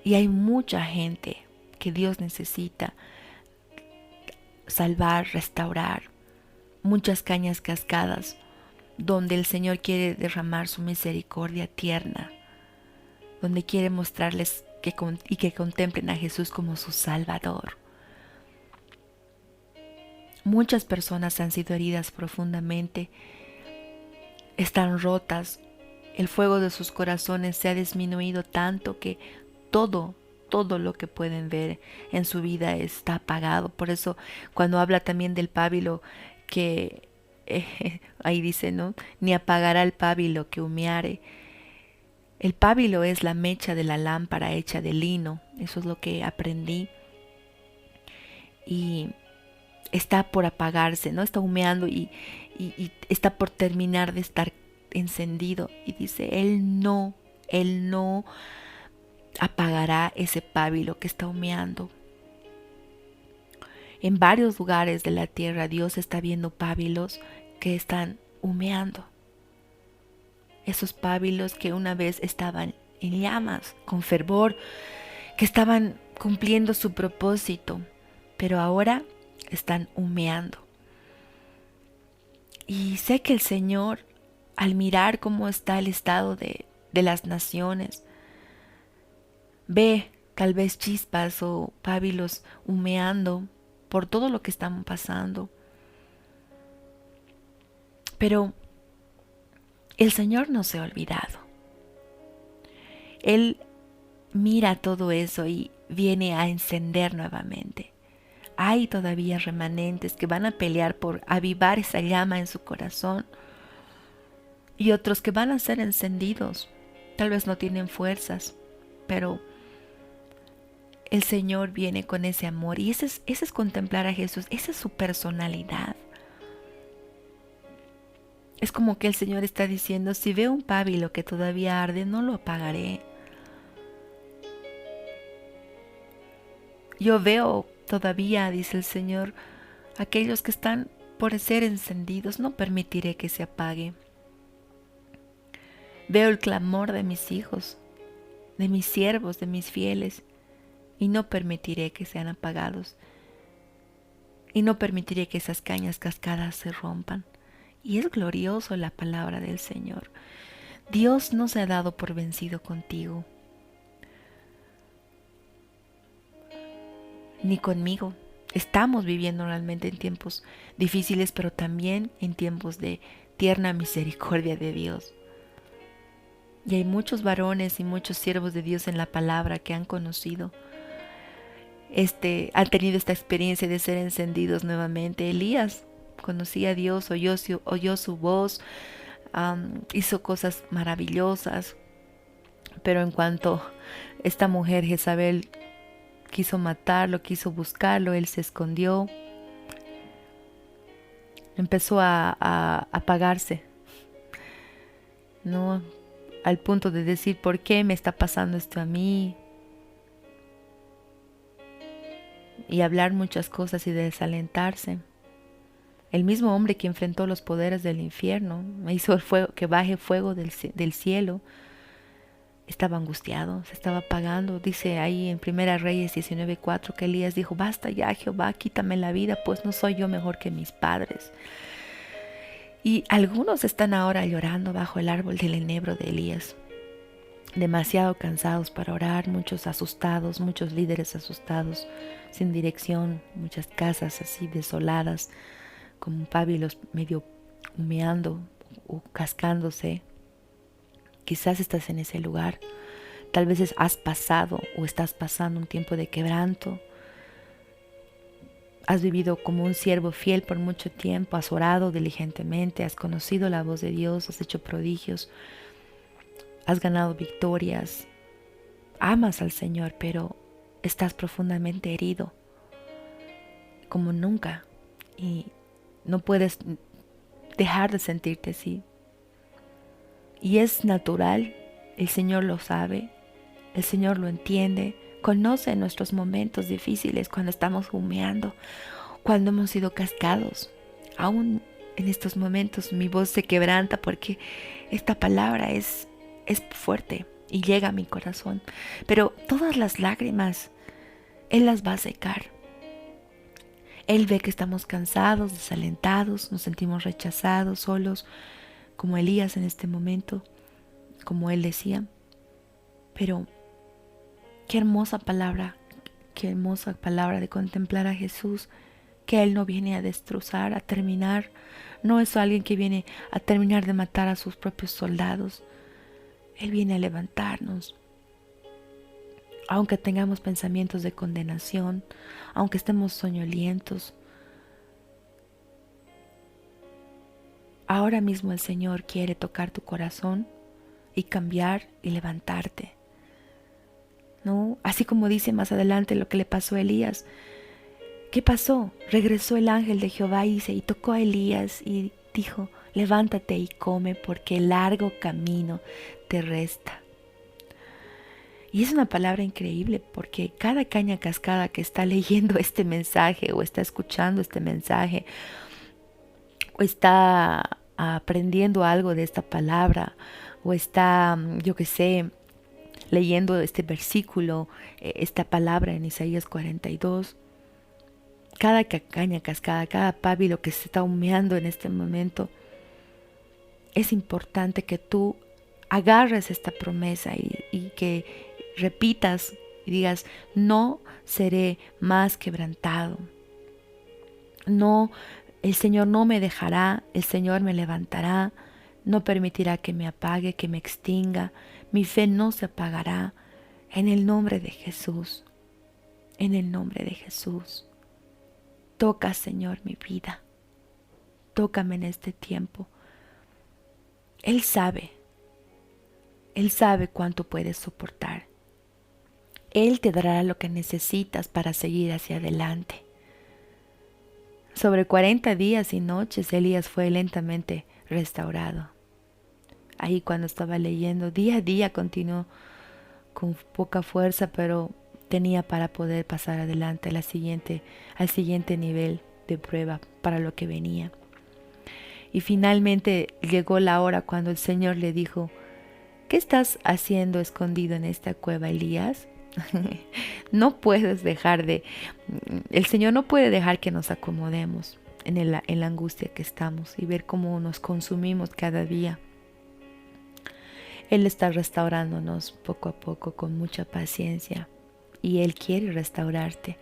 Y hay mucha gente que Dios necesita salvar, restaurar. Muchas cañas cascadas donde el Señor quiere derramar su misericordia tierna, donde quiere mostrarles que contemplen a Jesús como su Salvador. Muchas personas han sido heridas profundamente, están rotas. El fuego de sus corazones se ha disminuido tanto que todo lo que pueden ver en su vida está apagado. Por eso cuando habla también del pábilo, que ahí dice, ¿no? Ni apagará el pábilo que humeare. El pábilo es la mecha de la lámpara hecha de lino. Eso es lo que aprendí. Y está por apagarse, ¿no? Está humeando y está por terminar de estar encendido. Y dice, Él no apagará ese pábilo que está humeando. En varios lugares de la tierra Dios está viendo pábilos que están humeando. Esos pábilos que una vez estaban en llamas, con fervor, que estaban cumpliendo su propósito, pero ahora están humeando. Y sé que el Señor, al mirar cómo está el estado de las naciones, ve tal vez chispas o pábilos humeando por todo lo que están pasando. Pero el Señor no se ha olvidado. Él mira todo eso y viene a encender nuevamente. Hay todavía remanentes que van a pelear por avivar esa llama en su corazón y otros que van a ser encendidos. Tal vez no tienen fuerzas, pero el Señor viene con ese amor y ese es contemplar a Jesús, esa es su personalidad. Es como que el Señor está diciendo, si veo un pábilo que todavía arde, no lo apagaré. Yo veo todavía, dice el Señor, aquellos que están por ser encendidos, no permitiré que se apague. Veo el clamor de mis hijos, de mis siervos, de mis fieles, y no permitiré que sean apagados. Y no permitiré que esas cañas cascadas se rompan. Y es glorioso la palabra del Señor. Dios no se ha dado por vencido contigo, ni conmigo. Estamos viviendo realmente en tiempos difíciles, pero también en tiempos de tierna misericordia de Dios. Y hay muchos varones y muchos siervos de Dios en la palabra que han conocido, han tenido esta experiencia de ser encendidos nuevamente. Elías conocía a Dios, oyó su voz, hizo cosas maravillosas, pero en cuanto esta mujer Jezabel quiso matarlo, quiso buscarlo, él se escondió, empezó a apagarse, ¿no? Al punto de decir, ¿por qué me está pasando esto a mí? Y hablar muchas cosas y desalentarse. El mismo hombre que enfrentó los poderes del infierno, hizo el fuego, que baje fuego del cielo, estaba angustiado, se estaba apagando. Dice ahí en Primera Reyes 19:4 que Elías dijo, basta ya, Jehová, quítame la vida, pues no soy yo mejor que mis padres. Y algunos están ahora llorando bajo el árbol del enebro de Elías, demasiado cansados para orar, muchos asustados, muchos líderes asustados, sin dirección, muchas casas así desoladas, como pábilos medio humeando o cascándose. Quizás estás en ese lugar, tal vez has pasado o estás pasando un tiempo de quebranto. Has vivido como un siervo fiel por mucho tiempo, has orado diligentemente, has conocido la voz de Dios, has hecho prodigios, has ganado victorias, amas al Señor, pero estás profundamente herido como nunca y no puedes dejar de sentirte así. Y es natural, el Señor lo sabe, el Señor lo entiende, conoce nuestros momentos difíciles cuando estamos humeando, cuando hemos sido cascados. Aún en estos momentos mi voz se quebranta porque esta palabra es fuerte y llega a mi corazón. Pero todas las lágrimas Él las va a secar. Él ve que estamos cansados, desalentados, nos sentimos rechazados, solos, como Elías en este momento, como él decía. Pero qué hermosa palabra de contemplar a Jesús, que Él no viene a destrozar, a terminar. No es alguien que viene a terminar de matar a sus propios soldados. Él viene a levantarnos. Aunque tengamos pensamientos de condenación, aunque estemos soñolientos, ahora mismo el Señor quiere tocar tu corazón y cambiar y levantarte, ¿no? Así como dice más adelante lo que le pasó a Elías. ¿Qué pasó? Regresó el ángel de Jehová y tocó a Elías y dijo, levántate y come porque el largo camino te resta. Y es una palabra increíble porque cada caña cascada que está leyendo este mensaje o está escuchando este mensaje o está aprendiendo algo de esta palabra o está, yo qué sé, leyendo este versículo, esta palabra en Isaías 42, cada caña cascada, cada pábilo que se está humeando en este momento, es importante que tú agarres esta promesa y que repitas y digas, no seré más quebrantado. No, el Señor no me dejará, el Señor me levantará, no permitirá que me apague, que me extinga. Mi fe no se apagará. En el nombre de Jesús, en el nombre de Jesús. Toca, Señor, mi vida. Tócame en este tiempo. Él sabe cuánto puedes soportar. Él te dará lo que necesitas para seguir hacia adelante. Sobre 40 días y noches Elías fue lentamente restaurado. Ahí cuando estaba leyendo, día a día continuó con poca fuerza, pero tenía para poder pasar adelante al siguiente nivel de prueba para lo que venía. Y finalmente llegó la hora cuando el Señor le dijo, ¿qué estás haciendo escondido en esta cueva, Elías? El Señor no puede dejar que nos acomodemos en la angustia que estamos y ver cómo nos consumimos cada día. Él está restaurándonos poco a poco con mucha paciencia y Él quiere restaurarte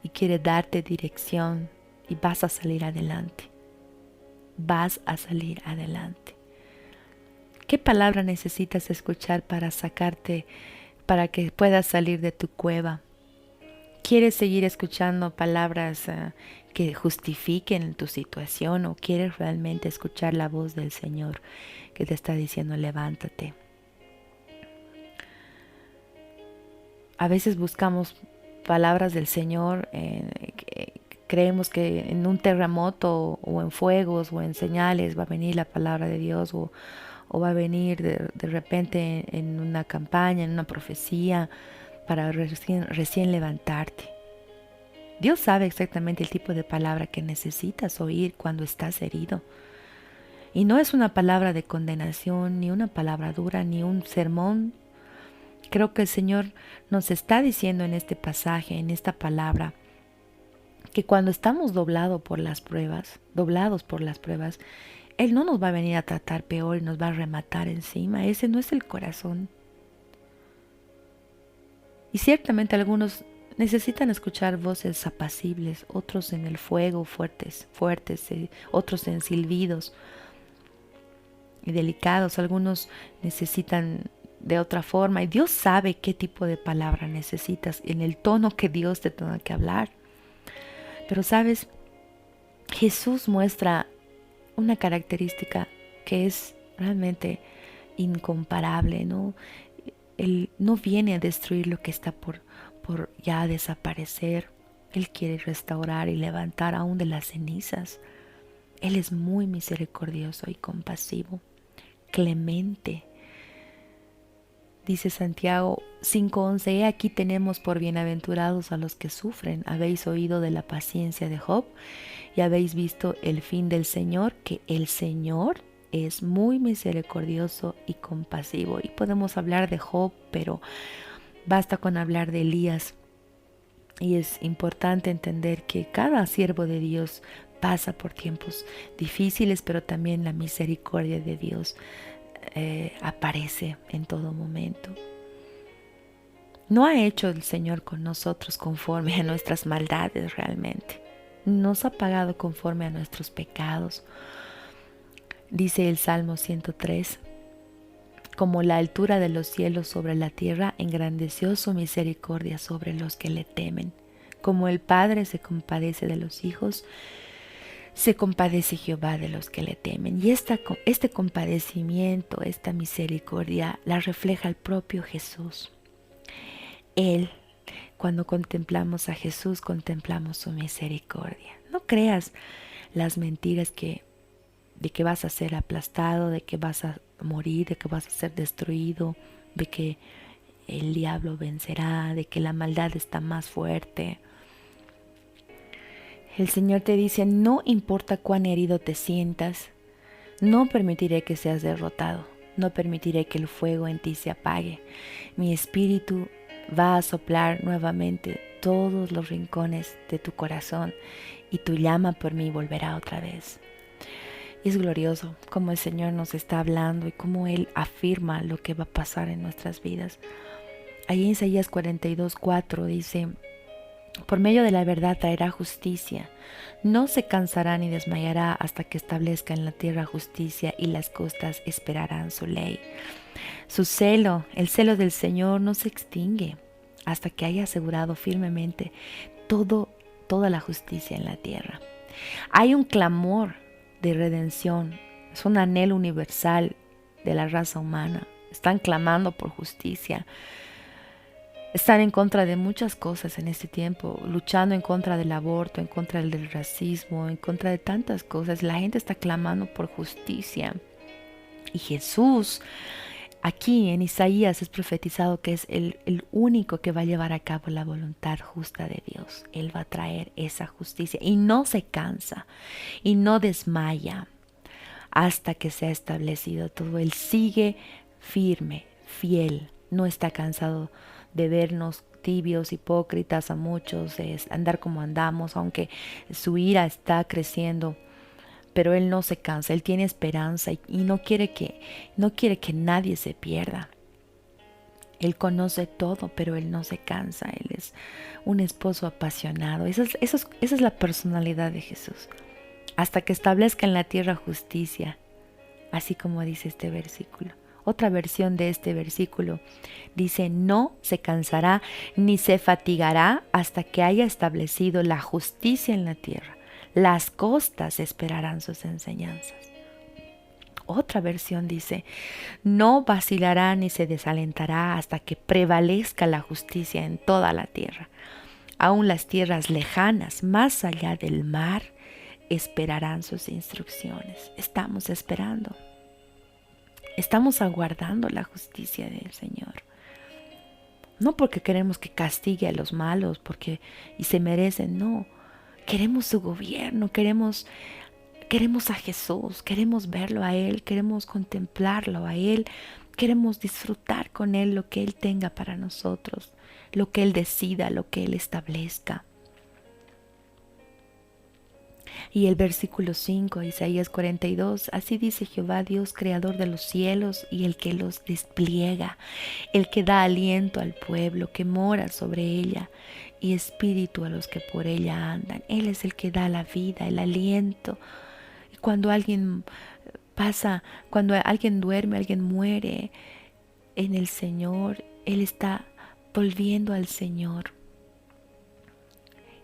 y quiere darte dirección y vas a salir adelante. Vas a salir adelante. ¿Qué palabra necesitas escuchar para que puedas salir de tu cueva? ¿Quieres seguir escuchando palabras que justifiquen tu situación o quieres realmente escuchar la voz del Señor que te está diciendo levántate? A veces buscamos palabras del Señor, creemos que en un terremoto o en fuegos o en señales va a venir la palabra de Dios o va a venir de repente en una campaña, en una profecía para recién levantarte. Dios sabe exactamente el tipo de palabra que necesitas oír cuando estás herido. Y no es una palabra de condenación, ni una palabra dura, ni un sermón. Creo que el Señor nos está diciendo en este pasaje, en esta palabra, que cuando estamos doblados por las pruebas, Él no nos va a venir a tratar peor y nos va a rematar encima. Ese no es el corazón. Y ciertamente algunos necesitan escuchar voces apacibles, otros en el fuego, fuertes, otros en silbidos y delicados. Algunos necesitan de otra forma y Dios sabe qué tipo de palabra necesitas en el tono que Dios te tenga que hablar. Pero sabes, Jesús muestra una característica que es realmente incomparable, ¿no? Él no viene a destruir lo que está por ya desaparecer. Él quiere restaurar y levantar aún de las cenizas. Él es muy misericordioso y compasivo, clemente. Dice Santiago 5:11, he aquí tenemos por bienaventurados a los que sufren. Habéis oído de la paciencia de Job y habéis visto el fin del Señor, que el Señor es muy misericordioso y compasivo. Y podemos hablar de Job, pero basta con hablar de Elías. Y es importante entender que cada siervo de Dios pasa por tiempos difíciles, pero también la misericordia de Dios aparece en todo momento. No ha hecho el Señor con nosotros conforme a nuestras maldades realmente. Nos ha pagado conforme a nuestros pecados. Dice el Salmo 103, como la altura de los cielos sobre la tierra, engrandeció su misericordia sobre los que le temen. Como el Padre se compadece de los hijos, se compadece Jehová de los que le temen. Y este compadecimiento, esta misericordia, la refleja el propio Jesús. Él, cuando contemplamos a Jesús, contemplamos su misericordia. No creas las mentiras de que vas a ser aplastado, de que vas a morir, de que vas a ser destruido, de que el diablo vencerá, de que la maldad está más fuerte. El Señor te dice, no importa cuán herido te sientas, no permitiré que seas derrotado, no permitiré que el fuego en ti se apague. Mi espíritu va a soplar nuevamente todos los rincones de tu corazón y tu llama por mí volverá otra vez. Y es glorioso cómo el Señor nos está hablando y cómo Él afirma lo que va a pasar en nuestras vidas. Ahí en Isaías 42:4 dice: por medio de la verdad traerá justicia. No se cansará ni desmayará hasta que establezca en la tierra justicia, y las costas esperarán su ley. Su celo, el celo del Señor, no se extingue hasta que haya asegurado firmemente toda la justicia en la tierra. Hay un clamor de redención, es un anhelo universal de la raza humana. Están clamando por justicia. Están en contra de muchas cosas en este tiempo, luchando en contra del aborto, en contra del racismo, en contra de tantas cosas. La gente está clamando por justicia. Y Jesús, aquí en Isaías es profetizado que es el único que va a llevar a cabo la voluntad justa de Dios. Él va a traer esa justicia y no se cansa y no desmaya hasta que sea establecido todo. Él sigue firme, fiel, no está cansado de vernos tibios, hipócritas a muchos, de andar como andamos, aunque su ira está creciendo. Pero Él no se cansa, Él tiene esperanza y no quiere que nadie se pierda. Él conoce todo, pero Él no se cansa. Él es un esposo apasionado. Esa es la personalidad de Jesús. Hasta que establezca en la tierra justicia, así como dice este versículo. Otra versión de este versículo dice: no se cansará ni se fatigará hasta que haya establecido la justicia en la tierra. Las costas esperarán sus enseñanzas. Otra versión dice: no vacilará ni se desalentará hasta que prevalezca la justicia en toda la tierra. Aún las tierras lejanas, más allá del mar, esperarán sus instrucciones. Estamos esperando. Estamos aguardando la justicia del Señor. No porque queremos que castigue a los malos y se merecen, no. Queremos su gobierno, queremos a Jesús, queremos verlo a Él, queremos contemplarlo a Él, queremos disfrutar con Él lo que Él tenga para nosotros, lo que Él decida, lo que Él establezca. Y el versículo 5, Isaías 42, así dice Jehová, Dios creador de los cielos y el que los despliega, el que da aliento al pueblo, que mora sobre ella, y espíritu a los que por ella andan. Él es el que da la vida, el aliento. Y cuando alguien duerme, alguien muere en el Señor, Él está volviendo al Señor.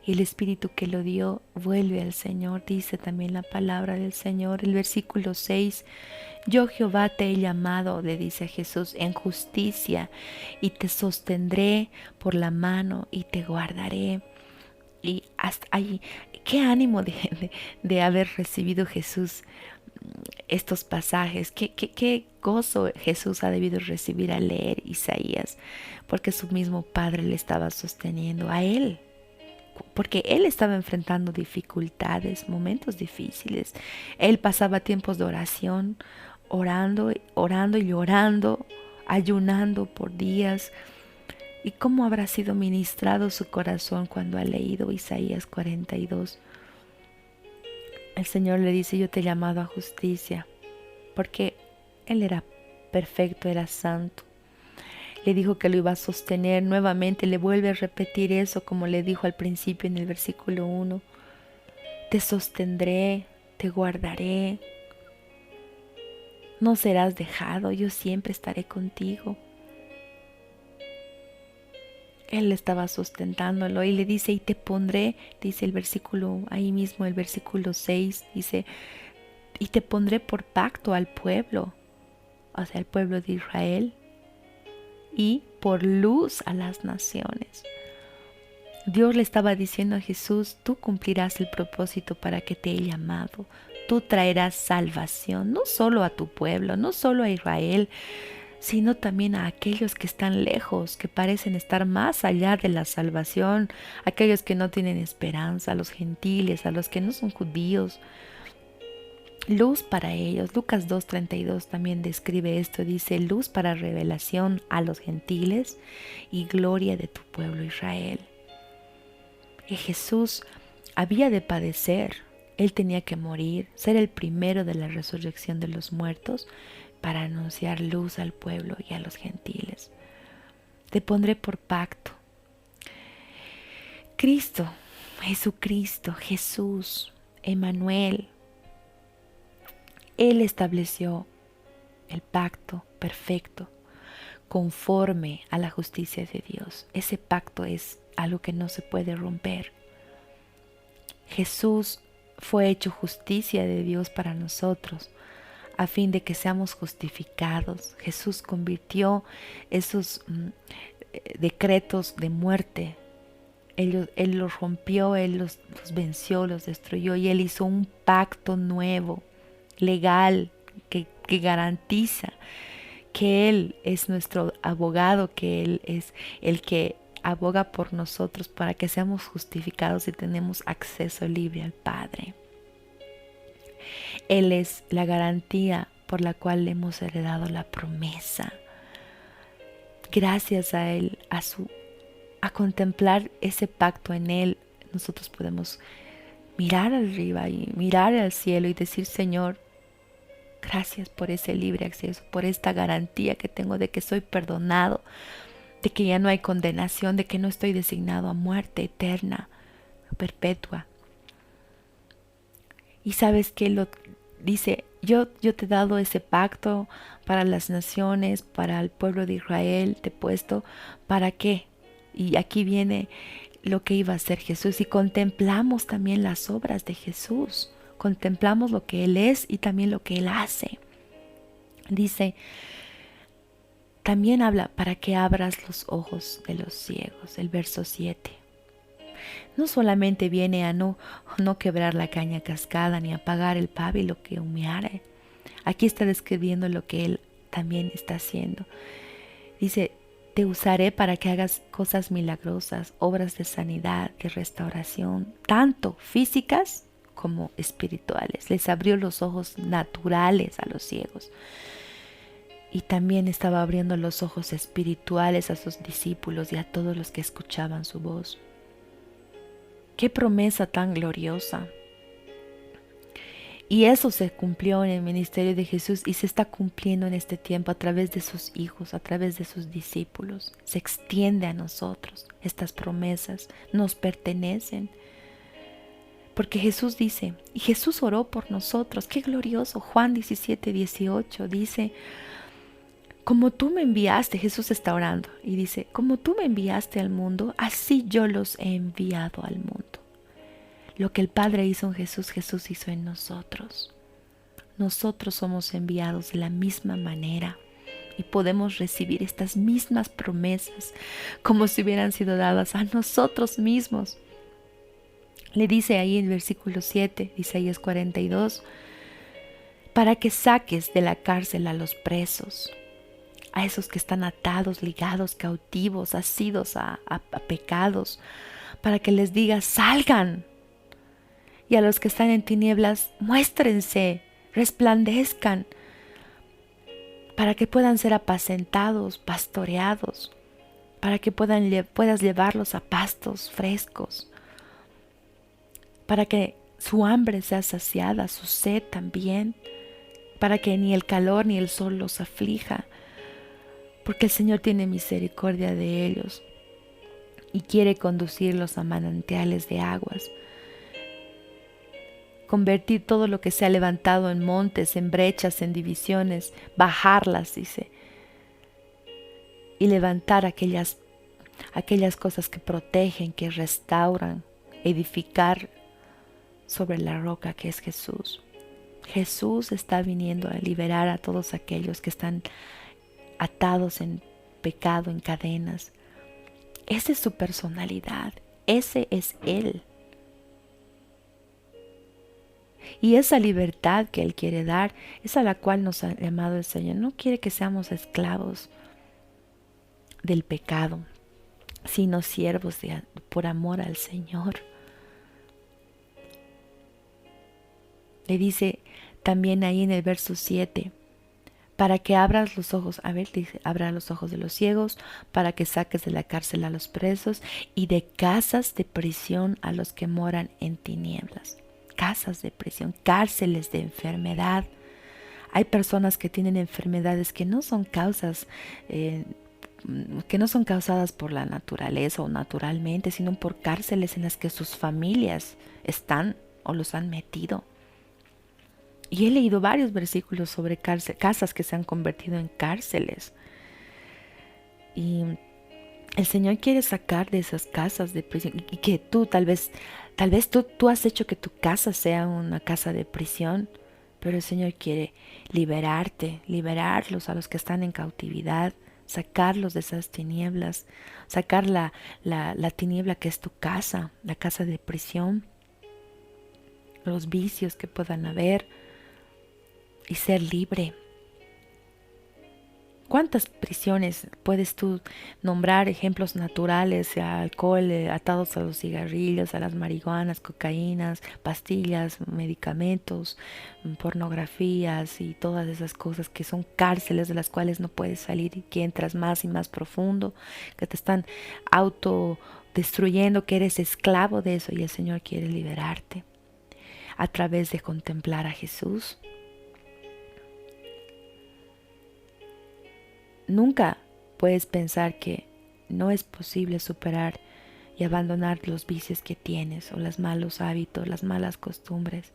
Y el Espíritu que lo dio vuelve al Señor, dice también la palabra del Señor. El versículo 6, yo Jehová te he llamado, le dice Jesús, en justicia, y te sostendré por la mano y te guardaré. Y hasta ahí, qué ánimo de haber recibido Jesús estos pasajes, qué gozo Jesús ha debido recibir al leer Isaías, porque su mismo Padre le estaba sosteniendo a Él. Porque Él estaba enfrentando dificultades, momentos difíciles. Él pasaba tiempos de oración, orando y llorando, ayunando por días. ¿Y cómo habrá sido ministrado su corazón cuando ha leído Isaías 42? El Señor le dice: yo te he llamado a justicia, porque Él era perfecto, era santo. Le dijo que lo iba a sostener nuevamente, le vuelve a repetir eso como le dijo al principio en el versículo 1. Te sostendré, te guardaré, no serás dejado, yo siempre estaré contigo. Él estaba sustentándolo y le dice: y te pondré, dice el versículo, ahí mismo el versículo 6, dice: y te pondré por pacto al pueblo, o sea, al pueblo de Israel, y por luz a las naciones. Dios le estaba diciendo a Jesús: tú cumplirás el propósito para que te he llamado. Tú traerás salvación, no solo a tu pueblo, no solo a Israel, sino también a aquellos que están lejos, que parecen estar más allá de la salvación, aquellos que no tienen esperanza, a los gentiles, a los que no son judíos. Luz para ellos. Lucas 2:32 también describe esto, dice: luz para revelación a los gentiles y gloria de tu pueblo Israel. Y Jesús había de padecer, Él tenía que morir, ser el primero de la resurrección de los muertos para anunciar luz al pueblo y a los gentiles. Te pondré por pacto. Cristo, Jesucristo, Jesús, Emmanuel, Él estableció el pacto perfecto conforme a la justicia de Dios. Ese pacto es algo que no se puede romper. Jesús fue hecho justicia de Dios para nosotros, a fin de que seamos justificados. Jesús convirtió esos decretos de muerte. Él los rompió, Él los venció, los destruyó, y Él hizo un pacto nuevo, legal, que garantiza que Él es nuestro abogado, que Él es el que aboga por nosotros para que seamos justificados y tenemos acceso libre al Padre. Él es la garantía por la cual le hemos heredado la promesa. Gracias a Él, a contemplar ese pacto en Él, nosotros podemos mirar arriba y mirar al cielo y decir: Señor, gracias por ese libre acceso, por esta garantía que tengo de que soy perdonado, de que ya no hay condenación, de que no estoy designado a muerte eterna, perpetua. Y sabes que lo dice: yo te he dado ese pacto para las naciones, para el pueblo de Israel, te he puesto, ¿para qué? Y aquí viene lo que iba a hacer Jesús, y contemplamos también las obras de Jesús, contemplamos lo que Él es y también lo que Él hace. Dice, también habla para que abras los ojos de los ciegos, el verso 7. No solamente viene a no quebrar la caña cascada ni apagar el pábilo que humeare. Aquí está describiendo lo que Él también está haciendo. Dice: te usaré para que hagas cosas milagrosas, obras de sanidad, de restauración, tanto físicas como espirituales. Les abrió los ojos naturales a los ciegos. Y también estaba abriendo los ojos espirituales a sus discípulos y a todos los que escuchaban su voz. ¡Qué promesa tan gloriosa! Y eso se cumplió en el ministerio de Jesús y se está cumpliendo en este tiempo a través de sus hijos, a través de sus discípulos. Se extiende a nosotros. Estas promesas nos pertenecen. Porque Jesús dice, y Jesús oró por nosotros. ¡Qué glorioso! Juan 17:18 dice: como tú me enviaste, Jesús está orando y dice: como tú me enviaste al mundo, así yo los he enviado al mundo. Lo que el Padre hizo en Jesús, Jesús hizo en nosotros. Nosotros somos enviados de la misma manera y podemos recibir estas mismas promesas como si hubieran sido dadas a nosotros mismos. Le dice ahí en versículo 7, Isaías 42, para que saques de la cárcel a los presos, a esos que están atados, ligados, cautivos, asidos a pecados, para que les digas: salgan. Y a los que están en tinieblas, muéstrense, resplandezcan, para que puedan ser apacentados, pastoreados, para que puedas llevarlos a pastos frescos, para que su hambre sea saciada, su sed también, para que ni el calor ni el sol los aflija, porque el Señor tiene misericordia de ellos y quiere conducirlos a manantiales de aguas. Convertir todo lo que se ha levantado en montes, en brechas, en divisiones, bajarlas, dice, y levantar aquellas cosas que protegen, que restauran, edificar sobre la roca que es Jesús. Jesús está viniendo a liberar a todos aquellos que están atados en pecado, en cadenas. Esa es su personalidad, ese es Él. Y esa libertad que Él quiere dar es a la cual nos ha llamado el Señor. No quiere que seamos esclavos del pecado, sino siervos por amor al Señor. Le dice también ahí en el verso 7, para que abras los ojos, dice, abra los ojos de los ciegos, para que saques de la cárcel a los presos y de casas de prisión a los que moran en tinieblas. Casas de prisión, cárceles de enfermedad. Hay personas que tienen enfermedades que no son causas que no son causadas por la naturaleza o naturalmente, sino por cárceles en las que sus familias están o los han metido. Y he leído varios versículos sobre casas que se han convertido en cárceles. Y el Señor quiere sacar de esas casas de prisión. Y que tú tal vez tú has hecho que tu casa sea una casa de prisión. Pero el Señor quiere liberarte, liberarlos a los que están en cautividad, sacarlos de esas tinieblas, sacar la tiniebla que es tu casa, la casa de prisión, los vicios que puedan haber y ser libre. ¿Cuántas prisiones puedes tú nombrar? Ejemplos naturales, alcohol, atados a los cigarrillos, a las marihuanas, cocaínas, pastillas, medicamentos, pornografías y todas esas cosas que son cárceles de las cuales no puedes salir y que entras más y más profundo, que te están autodestruyendo, que eres esclavo de eso y el Señor quiere liberarte a través de contemplar a Jesús. Nunca puedes pensar que no es posible superar y abandonar los vicios que tienes o los malos hábitos, las malas costumbres.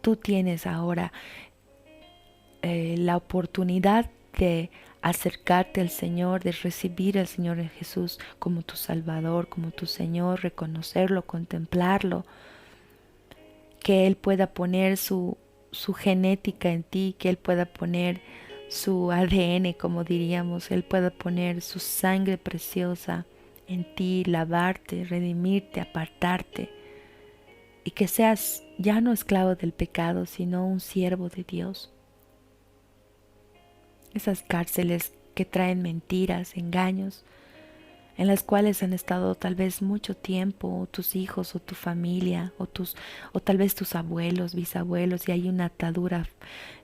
Tú tienes ahora la oportunidad de acercarte al Señor, de recibir al Señor en Jesús como tu Salvador, como tu Señor, reconocerlo, contemplarlo, que Él pueda poner su genética en ti, que Él pueda poner su ADN, como diríamos, Él pueda poner su sangre preciosa en ti, lavarte, redimirte, apartarte, y que seas ya no esclavo del pecado, sino un siervo de Dios. Esas cárceles que traen mentiras, engaños, en las cuales han estado tal vez mucho tiempo, o tus hijos, o tu familia, o tal vez tus abuelos, bisabuelos, y hay una atadura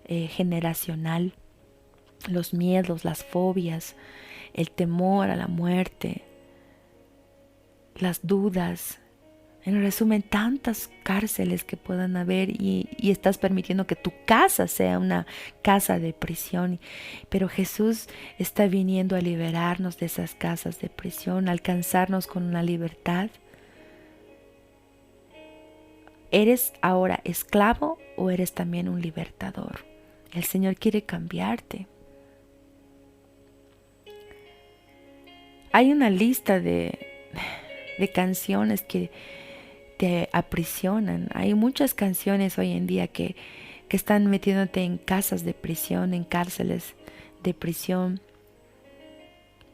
generacional. Los miedos, las fobias, el temor a la muerte, las dudas, en resumen, tantas cárceles que puedan haber y estás permitiendo que tu casa sea una casa de prisión. Pero Jesús está viniendo a liberarnos de esas casas de prisión, a alcanzarnos con una libertad. ¿Eres ahora esclavo o eres también un libertador? El Señor quiere cambiarte. Hay una lista de canciones que te aprisionan. Hay muchas canciones hoy en día que están metiéndote en casas de prisión, en cárceles de prisión.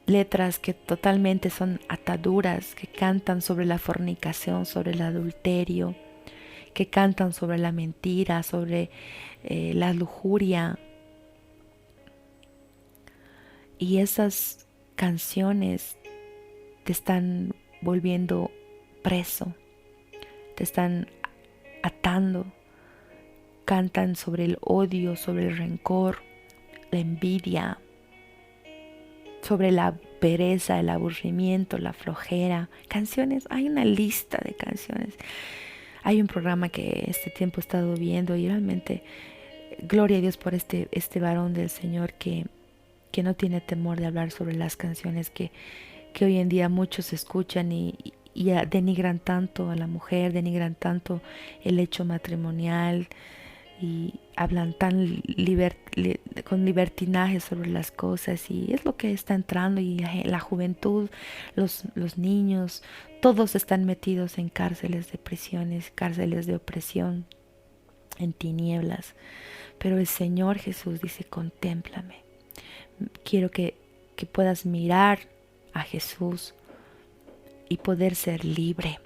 Letras que totalmente son ataduras, que cantan sobre la fornicación, sobre el adulterio, que cantan sobre la mentira, sobre la lujuria. Y esas canciones te están volviendo preso, te están atando, cantan sobre el odio, sobre el rencor, la envidia, sobre la pereza, el aburrimiento, la flojera. Canciones, hay una lista de canciones. Hay un programa que este tiempo he estado viendo y realmente gloria a Dios por este varón del Señor que no tiene temor de hablar sobre las canciones que hoy en día muchos escuchan y denigran tanto a la mujer, denigran tanto el hecho matrimonial y hablan tan con libertinaje sobre las cosas, y es lo que está entrando, y la juventud, los niños, todos están metidos en cárceles de prisiones, cárceles de opresión, en tinieblas. Pero el Señor Jesús dice: contémplame. Quiero que puedas mirar a Jesús y poder ser libre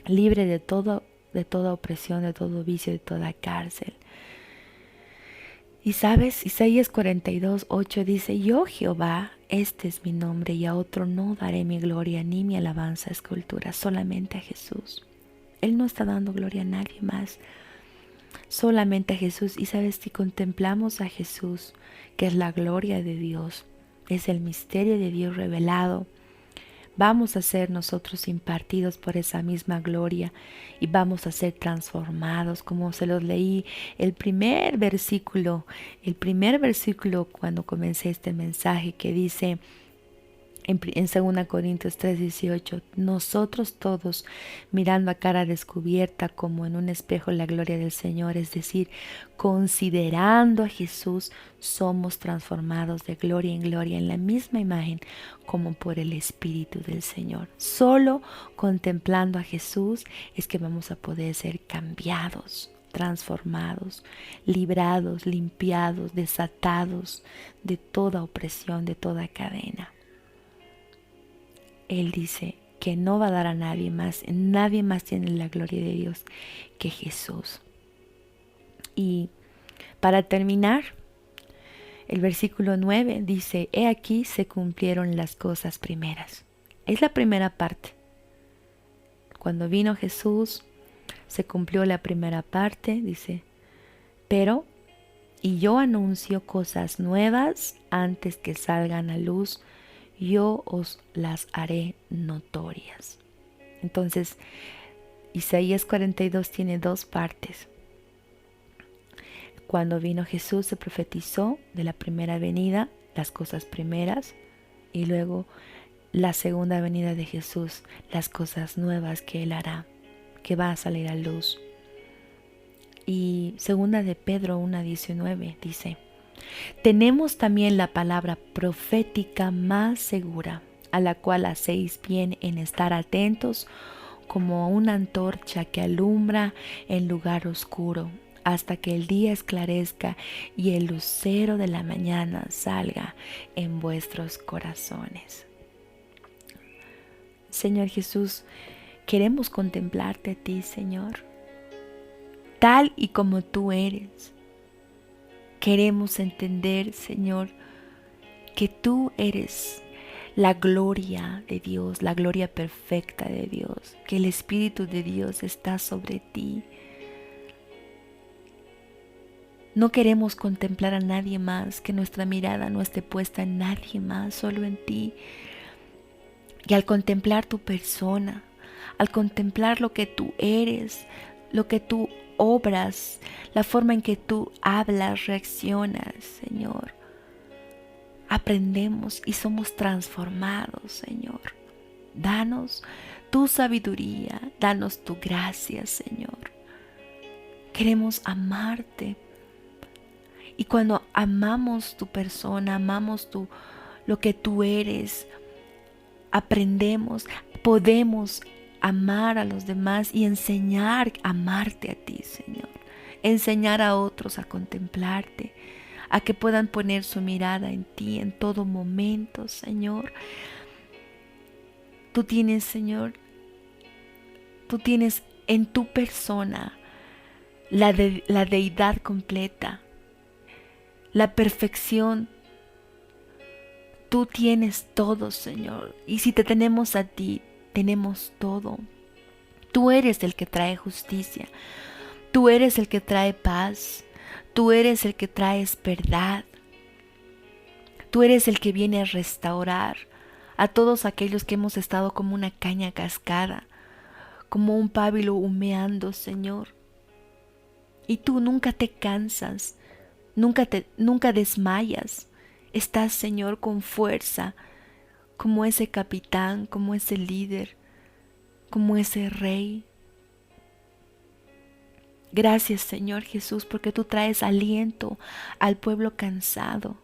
de toda opresión, de todo vicio, de toda cárcel. Y sabes, Isaías 42:8 dice: yo Jehová, este es mi nombre, y a otro no daré mi gloria ni mi alabanza escultura, solamente a Jesús. Él no está dando gloria a nadie más, solamente a Jesús. Y sabes, si contemplamos a Jesús, que es la gloria de Dios, es el misterio de Dios revelado, vamos a ser nosotros impartidos por esa misma gloria y vamos a ser transformados, como se los leí el primer versículo cuando comencé este mensaje, que dice En 2 Corintios 3:18, nosotros todos, mirando a cara descubierta como en un espejo la gloria del Señor, es decir, considerando a Jesús, somos transformados de gloria en gloria en la misma imagen como por el Espíritu del Señor. Solo contemplando a Jesús es que vamos a poder ser cambiados, transformados, librados, limpiados, desatados de toda opresión, de toda cadena. Él dice que no va a dar a nadie más tiene la gloria de Dios que Jesús. Y para terminar, el versículo 9 dice, he aquí se cumplieron las cosas primeras. Es la primera parte. Cuando vino Jesús, se cumplió la primera parte, dice, pero, y yo anuncio cosas nuevas antes que salgan a luz, yo os las haré notorias. Entonces, Isaías 42 tiene dos partes. Cuando vino Jesús se profetizó de la primera venida, las cosas primeras, y luego la segunda venida de Jesús, las cosas nuevas que Él hará, que va a salir a luz. Y segunda de Pedro 1:19 dice, tenemos también la palabra profética más segura, a la cual hacéis bien en estar atentos como una antorcha que alumbra en lugar oscuro, hasta que el día esclarezca y el lucero de la mañana salga en vuestros corazones. Señor Jesús, queremos contemplarte a ti, Señor, tal y como tú eres. Queremos entender, Señor, que tú eres la gloria de Dios, la gloria perfecta de Dios, que el Espíritu de Dios está sobre ti. No queremos contemplar a nadie más, que nuestra mirada no esté puesta en nadie más, solo en ti. Y al contemplar tu persona, al contemplar lo que tú eres, lo que tú obras, la forma en que tú hablas, reaccionas, Señor, aprendemos y somos transformados, Señor. Danos tu sabiduría, danos tu gracia, Señor. Queremos amarte. Y cuando amamos tu persona, amamos lo que tú eres, aprendemos, podemos amar a los demás y enseñar a amarte a ti, Señor. Enseñar a otros a contemplarte, a que puedan poner su mirada en ti en todo momento, Señor. Tú tienes, Señor, tú tienes en tu persona la deidad completa, la perfección. Tú tienes todo, Señor. Y si te tenemos a ti, tenemos todo. Tú eres el que trae justicia. Tú eres el que trae paz. Tú eres el que traes verdad. Tú eres el que viene a restaurar a todos aquellos que hemos estado como una caña cascada, como un pábilo humeando, Señor. Y tú nunca te cansas, nunca desmayas. Estás, Señor, con fuerza, como ese capitán, como ese líder, como ese rey. Gracias, Señor Jesús, porque tú traes aliento al pueblo cansado.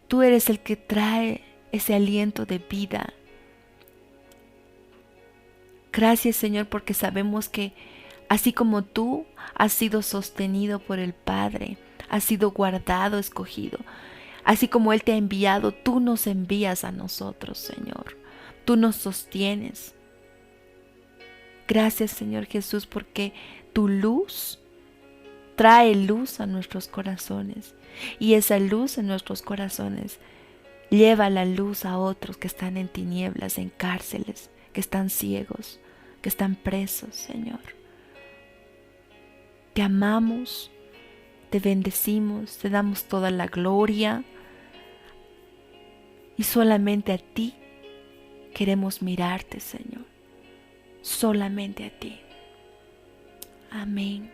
Tú eres el que trae ese aliento de vida. Gracias, Señor, porque sabemos que así como tú has sido sostenido por el Padre, has sido guardado, escogido, así como Él te ha enviado, tú nos envías a nosotros, Señor. Tú nos sostienes. Gracias, Señor Jesús, porque tu luz trae luz a nuestros corazones. Y esa luz en nuestros corazones lleva la luz a otros que están en tinieblas, en cárceles, que están ciegos, que están presos, Señor. Te amamos, te bendecimos, te damos toda la gloria. Y solamente a ti queremos mirarte, Señor. Solamente a ti. Amén.